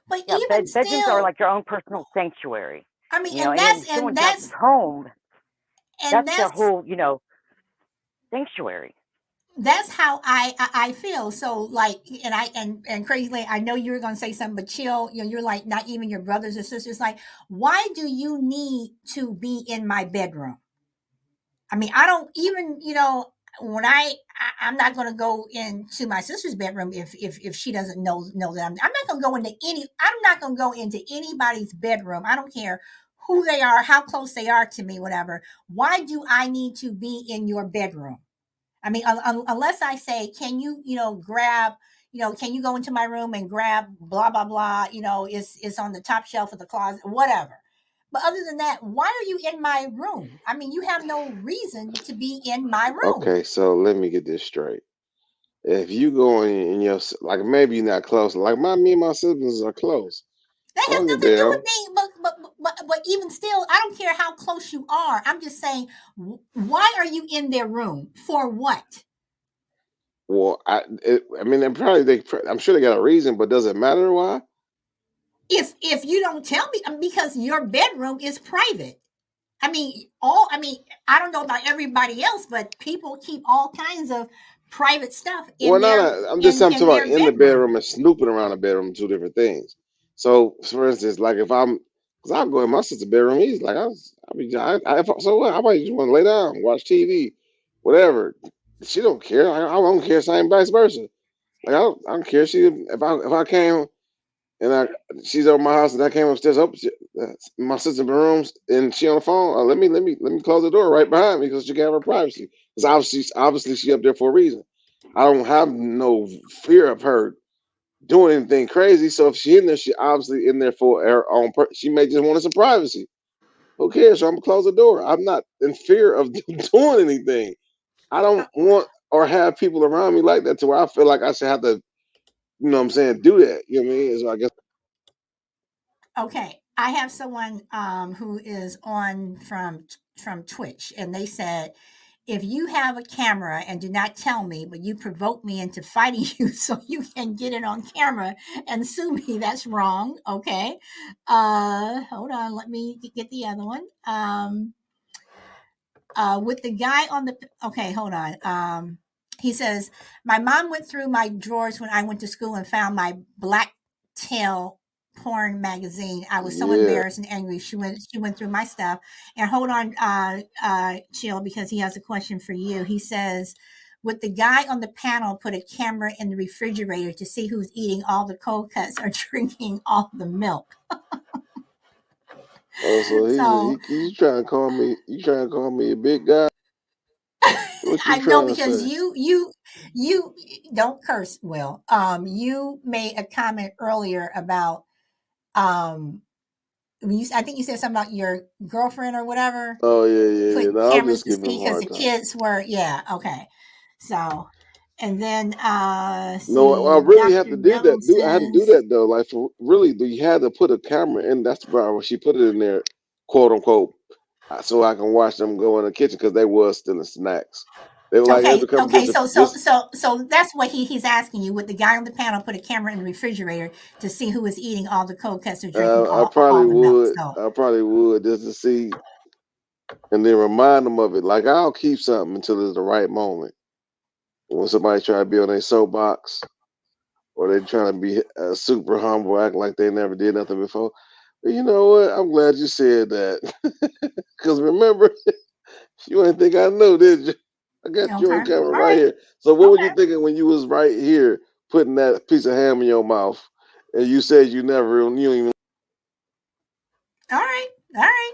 But yeah, even bedrooms are still, like your own personal sanctuary, I mean, you know. And in someone else's home, and that's their that's whole, sanctuary. that's how I feel. So like, and crazily, I know you were gonna say something, but chill. You're like not even your brothers or sisters. Like, why do you need to be in my bedroom? I mean, I don't even, when I'm not going to go into my sister's bedroom if she doesn't know that I'm not going to go into I'm not going to go into anybody's bedroom. I don't care who they are, how close they are to me, whatever. Why do I need to be in your bedroom? I mean, unless I say, can you, grab, can you go into my room and grab blah blah blah? It's on the top shelf of the closet, whatever. But other than that, why are you in my room? I mean, you have no reason to be in my room. Okay, so let me get this straight. If you go in your like maybe you're not close, like me and my siblings are close. That I has don't give a nothing to do damn. with me. But even still, I don't care how close you are. I'm just saying, why are you in their room for what? Well, I mean, I'm sure they got a reason, but does it matter why? If you don't tell me, because your bedroom is private. I mean, I don't know about everybody else, but people keep all kinds of private stuff Well, in no, their no, I'm just I'm talking about their in the bedroom. bedroom and snooping around the bedroom, two different things. So, for instance, like if cause I'll go in my sister's bedroom, he's like, so what? I might just want to lay down, watch TV, whatever. She don't care. I don't care. Same vice versa. Like I don't care. If I came and she's over my house and I came upstairs, my sister's rooms and she on the phone. Let me close the door right behind me because she can have her privacy. Because obviously she up there for a reason. I don't have no fear of her doing anything crazy. So if she in there, she obviously in there for her own. She may just want some privacy. Who cares? So I'm gonna close the door. I'm not in fear of doing anything. I Uh, don't want or have people around me like that to where I feel like I should have to, you know what I'm saying, do that. You know what I mean? So I guess. Okay, I have someone who is on from Twitch, and they said, if you have a camera and do not tell me, but you provoke me into fighting you so you can get it on camera and sue me, that's wrong. Okay, hold on, let me get the other one. With the guy on the okay, hold on. He says my mom went through my drawers when I went to school and found my black tail porn magazine. I was so Yeah. embarrassed and angry. She went through my stuff. And hold on, chill, because he has a question for you. He says, would the guy on the panel put a camera in the refrigerator to see who's eating all the cold cuts or drinking all the milk? Oh, so So you trying to call me? You trying to call me a big guy? What you I know, trying to because say? you don't curse, Will. You made a comment earlier about I think you said something about your girlfriend or whatever Oh yeah, yeah, yeah. put No, I was cameras just to giving see him a because the hard time. kids were, yeah, okay. So and then No, I see, really have Dr. to do that. Devil I had to do says, that though. Like for really, you had to put a camera in. That's why when she put it in there, quote unquote, so I can watch them go in the kitchen because they was stealing snacks. They were like every couple okay, just. so that's what he's asking you. Would the guy on the panel put a camera in the refrigerator to see who is eating all the cold cuts or drinking I probably all the milk? would. So I probably would just to see and then remind them of it. Like I'll keep something until it's the right moment. When somebody try to be on their soapbox or they trying to be super humble, act like they never did nothing before. But you know what? I'm glad you said that. Because remember, you ain't think I know, did you? I got you okay, on camera all right right, here. So what was you okay. thinking when you was right here putting that piece of ham in your mouth and you said you never you even All right, all right.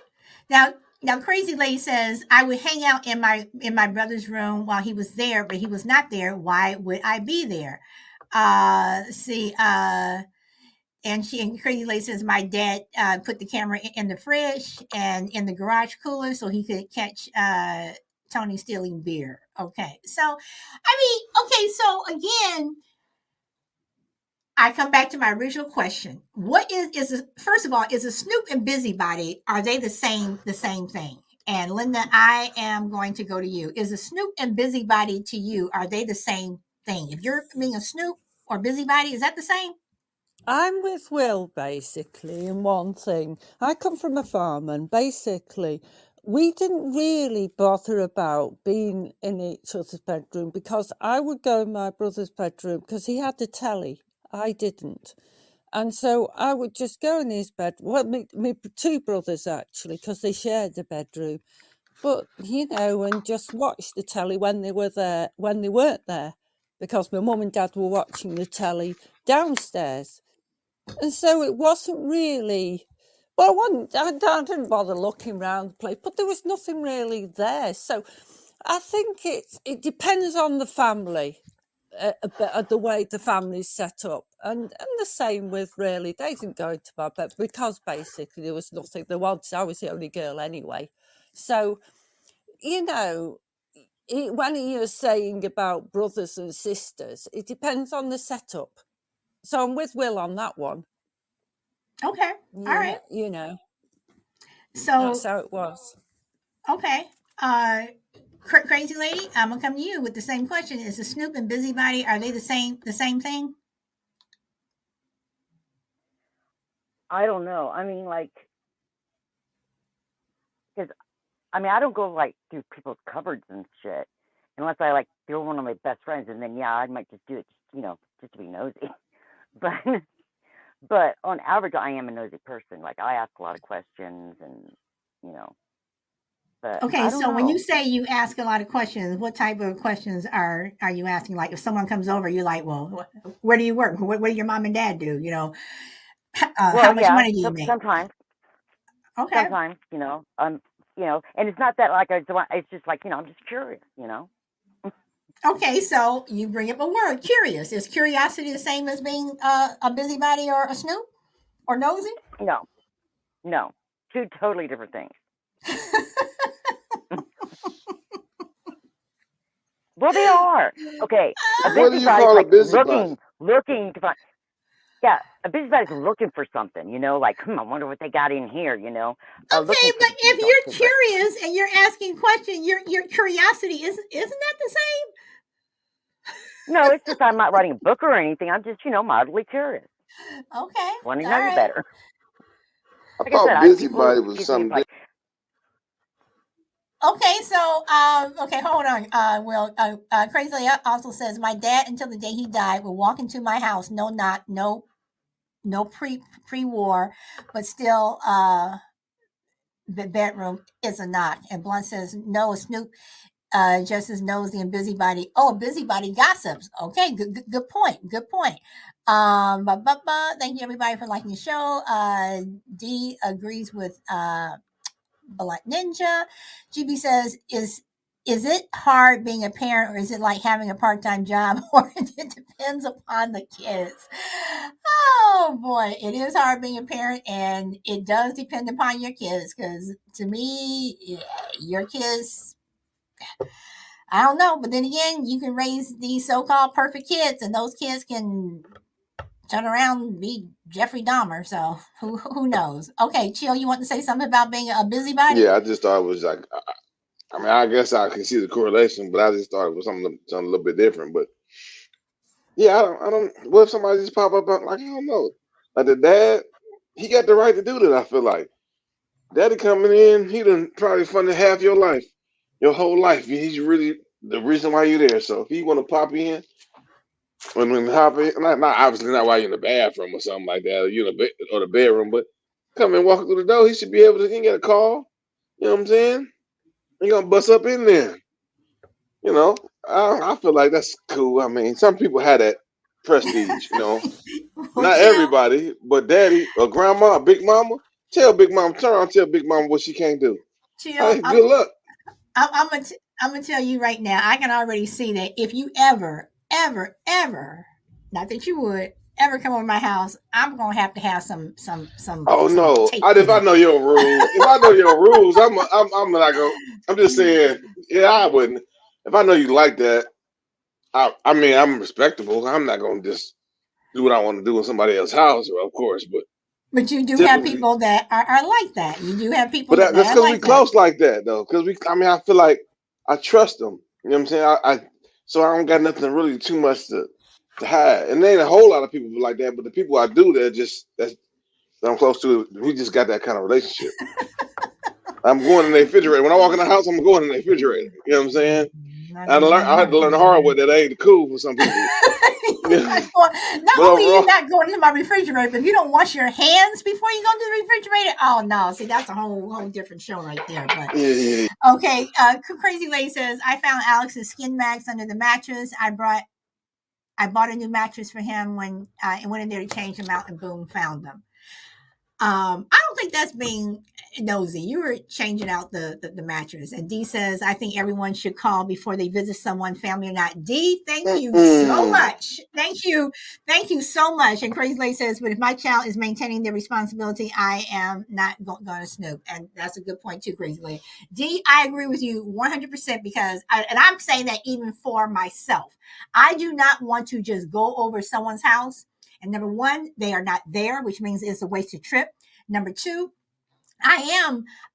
Now, Crazy Lady says I would hang out in my brother's room while he was there, but he was not there. Why would I be there? See, and Crazy Lady says my dad put the camera in the fridge and in the garage cooler so he could catch Tony stealing beer. Okay, so I mean, okay, so again, I come back to my original question. What first of all, is a Snoop and busybody, are they the same thing? And Linda, I am going to go to you. Is a Snoop and busybody to you, are they the same thing? If you're being a Snoop or busybody, is that the same? I'm with Will basically in one thing. I come from a farm, and basically, we didn't really bother about being in each other's bedroom because I would go in my brother's bedroom because he had a telly. I didn't. And so I would just go in his bed. Well, me two brothers actually, because they shared a bedroom. But and just watch the telly when they were there, when they weren't there, because my mum and dad were watching the telly downstairs. And so it wasn't really. Well, I didn't bother looking round the place, but there was nothing really there. So I think it depends on the family, a bit of the way the family's set up, and the same with really they didn't go into my bed because basically there was nothing there was. I was the only girl anyway, so you know. When you're saying about brothers and sisters, it depends on the setup. So I'm with Will on that one. Okay. All right. You know, that's So, how it was. okay. Crazy Lady, I'm gonna come to you with the same question. Is the Snoop and busybody, are they the same thing? I don't know. I mean, like, because I mean, I don't go like through people's cupboards and shit unless I like they're one of my best friends, and then yeah, I might just do it, just to be nosy. But but on average, I am a nosy person. Like I ask a lot of questions, and you know, but Okay, I don't so when you know. say you ask a lot of questions, what type of questions are you asking? Like if someone comes over, you're like, well, where do you work? What do your mom and dad do? Well, How much yeah, money do you make? sometimes, Okay. sometimes, and it's not that like I just want. It's just like I'm just curious. Okay, so you bring up a word, curious. Is curiosity the same as being a busybody or a snoop or nosy? No, no, two totally different things. Well, they are. Okay, a what do you busybody is call a like busybody? looking to find. Yeah, a busybody's looking for something, like, I wonder what they got in here, Okay, looking for but the if details. you're curious and you're asking questions, your curiosity isn't that the same? No, it's just I'm not writing a book or anything. I'm just, mildly curious, Okay, want to all know you right. better. I Like I said, thought people busybody was accuse me of something. like, Okay, so okay, hold on. Crazy Lady also says my dad until the day he died would walk into my house, no knock, no pre-war, but still the bedroom is a knock. And Blunt says no, Snoop just as nosy and busybody. Oh, busybody gossips. Okay, good point. Good point. Thank you everybody for liking the show. D agrees with Black Ninja. GB says, is it hard being a parent, or is it like having a part-time job, or it depends upon the kids? Oh boy, it is hard being a parent, and it does depend upon your kids. Because to me, yeah, your kids, I don't know, but then again, you can raise these so-called perfect kids, and those kids can turn around and be Jeffrey Dahmer. So who knows? Okay, Chill, you want to say something about being a busybody? Yeah, I just thought it was like. I mean, I guess I can see the correlation, but I just thought it was something a little bit different. But yeah, I don't. What if somebody just pop up? Like, I don't know. Like the dad, he got the right to do that. I feel like daddy coming in, he done probably funded half your life, your whole life. He's really the reason why you're there. So if he want to pop in, when hop in, not obviously not while you're in the bathroom or something like that, or you in the bed or the bedroom, but come and walk through the door, he should be able to. He get a call. You know what I'm saying? He gonna bust up in there. You know, I feel like that's cool. I mean, some people have that prestige. Well, Not Chill, everybody, but daddy or grandma, or big mama, tell big mama, turn around, and tell big mama what she can't do. Chill. Hey, good luck. I'm gonna tell you right now. I can already see that if you ever, not that you would ever come over to my house, I'm gonna have to have Oh some no! tape If put I up. know your rules, if I know your rules, I'm not gonna. I'm just saying, yeah, I wouldn't. If I know you like that, I mean, I'm respectable. I'm not gonna just do what I want to do in somebody else's house, of course. But But you do have typically, people that are like that. You do have people but that that's are because we like that. close like that, though. Because I mean, I feel like I trust them. You know what I'm saying? So I don't got nothing really too much to hide. And there ain't a whole lot of people like that, but the people I do, that I'm close to, we just got that kind of relationship. I'm going in the refrigerator. When I walk in the house, I'm going in the refrigerator. You know what I'm saying? I had to learn the hard way that ain't cool for some people. Not But only are you overall, not going into my refrigerator, but if you don't wash your hands before you go to the refrigerator, oh no, see that's a whole different show right there. But yeah. okay, Crazy Lady says I found Alex's skin mags under the mattress. I bought a new mattress for him when I went in there to change them out, and boom, found them. I don't think that's being nosy. You were changing out the mattress. And D says, I think everyone should call before they visit someone, family or not. D, thank you so Mm-mm. much. Thank you. Thank you so much. And Crazy Lady says, but if my child is maintaining their responsibility, I am not going to snoop. And that's a good point too, Crazy Lady. D, I agree with you 100% because, and I'm saying that even for myself, I do not want to just go over someone's house. And number one, they are not there, which means it's a wasted trip. Number two, I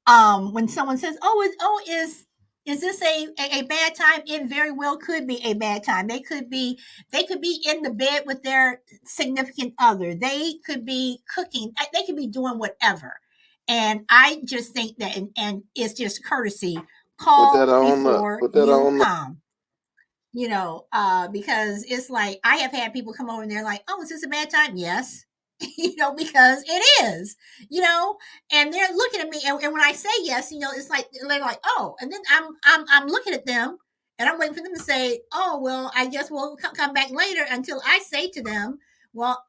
am when someone says, is this a bad time? It very well could be a bad time. They could be in the bed with their significant other. They could be cooking. They could be doing whatever. And I just think that and it's just courtesy. Put that Call on up. before Put that you on up. come, because it's like I have had people come over and they're like, "Oh, is this a bad time?" Yes, because it is, and they're looking at me, and when I say yes, it's like they're like, "Oh," and then I'm looking at them, and I'm waiting for them to say, "Oh, well, I guess we'll come back later," until I say to them, "Well,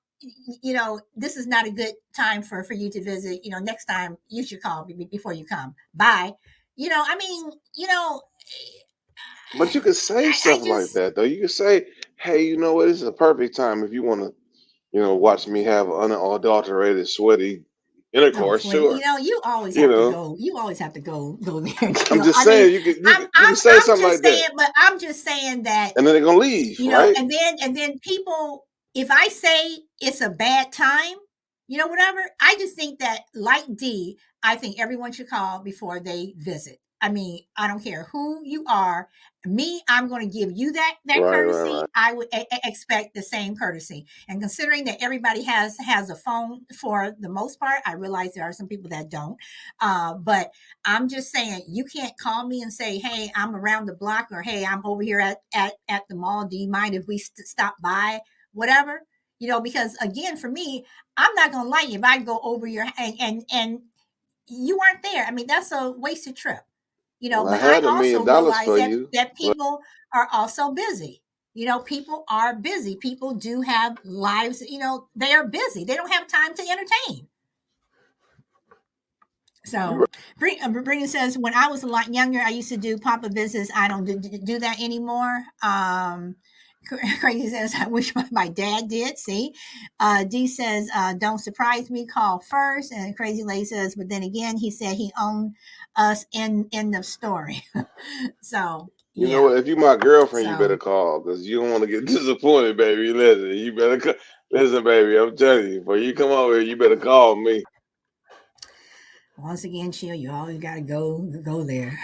this is not a good time for you to visit. Next time you should call before you come. Bye." I mean, But you could say I stuff like just that, though. You could say, hey, you know what? This is a perfect time if you want to, watch me have unadulterated, sweaty Oh, intercourse. sweaty. Sure. You always You have to know, go. You always have to go there. I'm just I mean, saying, you can say I'm something just like that, saying, but I'm just saying that and then they're gonna leave, right? and then people. if I say it's a bad time, whatever, I just think that, like D, I think everyone should call before they visit. I mean, I don't care who you are. Me, I'm going to give you that Right, right, courtesy. right. I would expect the same courtesy. And considering that everybody has a phone for the most part, I realize there are some people that don't. But I'm just saying, you can't call me and say, "Hey, I'm around the block," or "Hey, I'm over here at the mall. Do you mind if we stop by?" Whatever, because again, for me, I'm not gonna lie, if I go over your and you aren't there, I mean, that's a wasted trip. Well, I But I had a million also dollars realize for that you, but people are also busy. People are busy. People do have lives. They are busy. They don't have time to entertain. you So, Brina says, when I was a lot younger, I used to do pop up visits. I don't do that anymore. Crazy says, I wish my dad did. See, D says, don't surprise me, call first. And Crazy Lady says, but then again, he said he owned us in end of story. So, You know yeah. what? If you my girlfriend, you better So, call because you don't want to get disappointed, baby. Listen, you better listen, baby. I'm telling you, before you come over here, you better call me. once again, Chill, you always got to go there.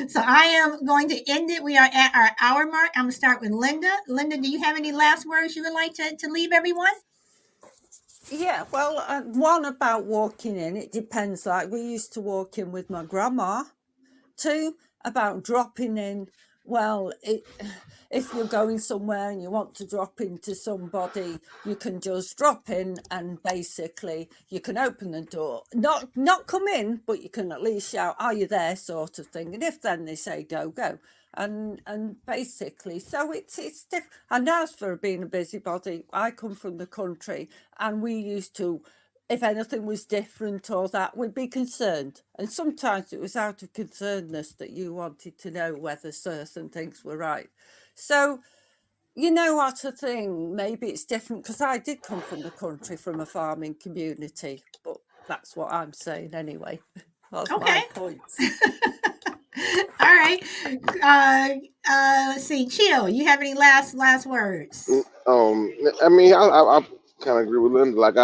So I am going to end it. We are at our hour mark. I'm going to start with Linda. Linda, do you have any last words you would like to leave everyone? Yeah, well, one about walking in, it depends. Like, we used to walk in with my grandma. Two, about dropping in. Well, if you're going somewhere and you want to drop into somebody, you can just drop in, and basically you can open the door, not come in, but you can at least shout, "Are you there?" sort of thing. And if then they say go, go. And basically, so it's different. And as for being a busybody, I come from the country, and we used to, if anything was different or that, we'd be concerned. And sometimes it was out of concernedness that you wanted to know whether certain things were right. So, you know what, a thing, maybe it's different because I did come from the country, from a farming community, but that's what I'm saying anyway. That's Okay. my points. All right. Let's see. Chill. You have any last words? I mean, I kind of agree with Linda. Like,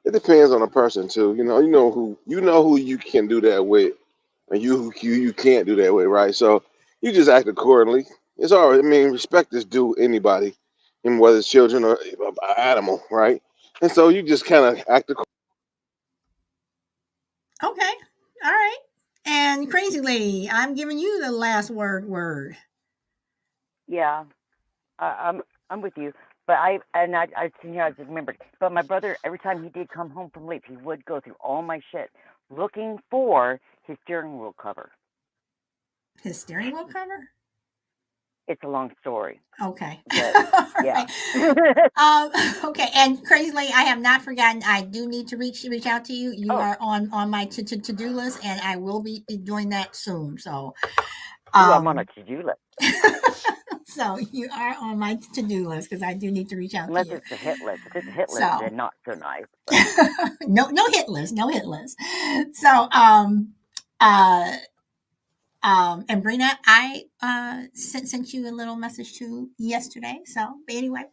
it depends on the person too. You know who you can do that with, and you can't do that with, right? So you just act accordingly. It's all right. I mean, respect is due anybody, and whether it's children or an animal, right? And so you just kind of act accordingly. Okay. All right. And Crazy Lady, I'm giving you the last word. Yeah, I'm with you. But I here I just remembered. But my brother, every time he did come home from leave, he would go through all my shit looking for his steering wheel cover. His steering wheel cover? It's a long story, Okay. but All yeah. right. Okay. And Crazy Lady, I have not forgotten. I do need to reach out to you. You Oh, are on my to do list, and I will be doing that soon. So, ooh, I'm on a um, to-do list. so you are on my to do list because I do need to reach out to Unless you. it's a hit list. If it's a hit list, So, then not so nice. But no hit list, no hit list. So, uh, and Brina, I sent you a little message too yesterday. So, but anyway,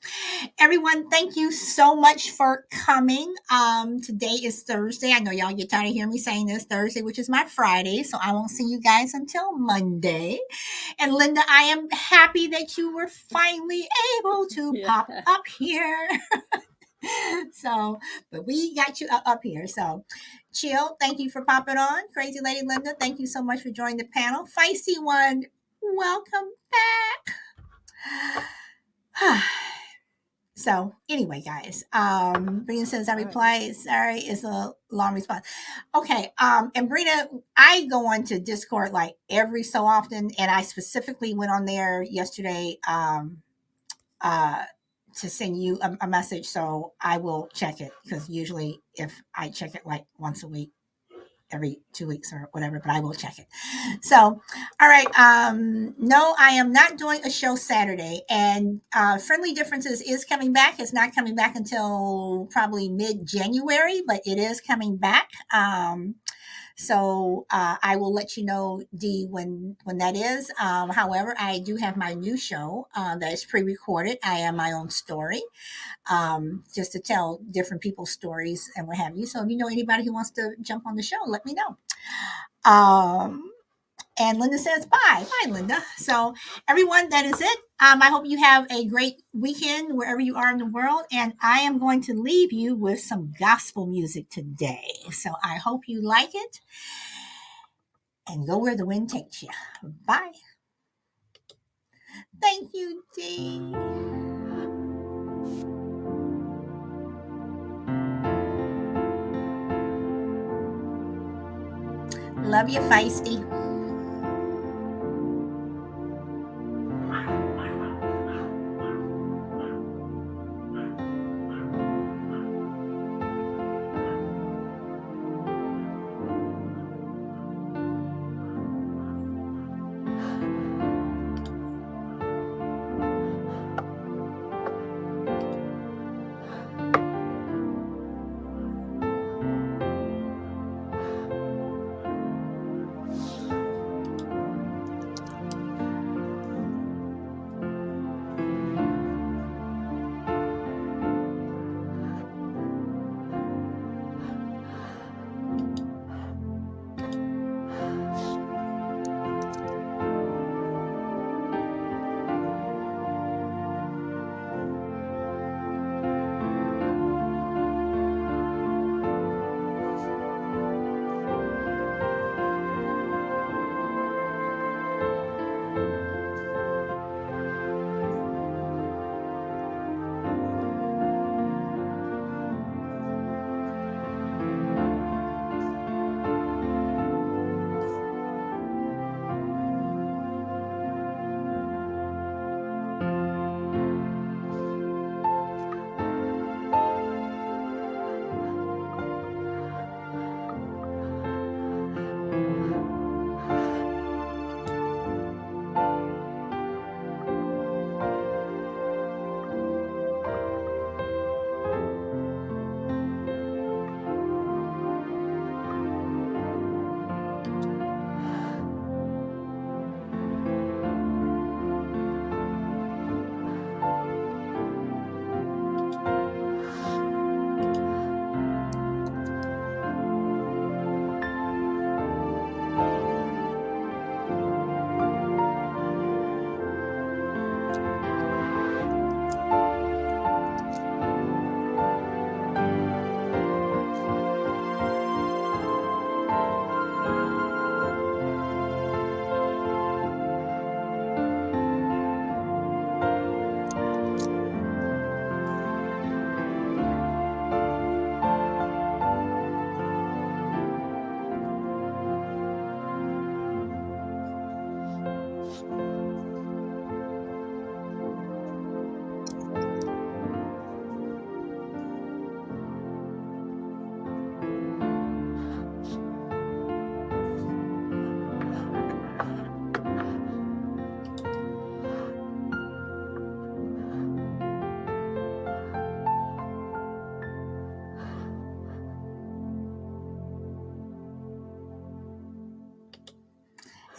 everyone, thank you so much for coming. Today is Thursday. I know y'all get tired of hearing me saying this, Thursday, which is my Friday. So I won't see you guys until Monday. And Linda, I am happy that you were finally able to Yeah. pop up here. So, but we got you up here. So, Chill, thank you for popping on. Crazy Lady Linda, thank you so much for joining the panel. Feisty One, welcome back. So, anyway, guys, Brina says I All right. reply. Sorry, it's a long response. Okay, and Brina, I go on to Discord like every so often, and I specifically went on there yesterday. Uh, to send you a message, so I will check it because usually if I check it like once a week, every 2 weeks or whatever, but I will check it. So, all right. No, I am not doing a show Saturday, and Friendly Differences is coming back. It's not coming back until probably mid January, but it is coming back. So I will let you know, Dee, when that is. However, I do have my new show that is pre-recorded. I am my own story, just to tell different people's stories and what have you. So if you know anybody who wants to jump on the show, let me know. And Linda says bye. Bye, Linda. So, everyone, that is it. I hope you have a great weekend wherever you are in the world. And I am going to leave you with some gospel music today. So, I hope you like it and go where the wind takes you. Bye. Thank you, Dee. Love you, Feisty.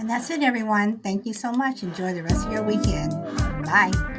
And that's it, everyone. Thank you so much. Enjoy the rest of your weekend. Bye.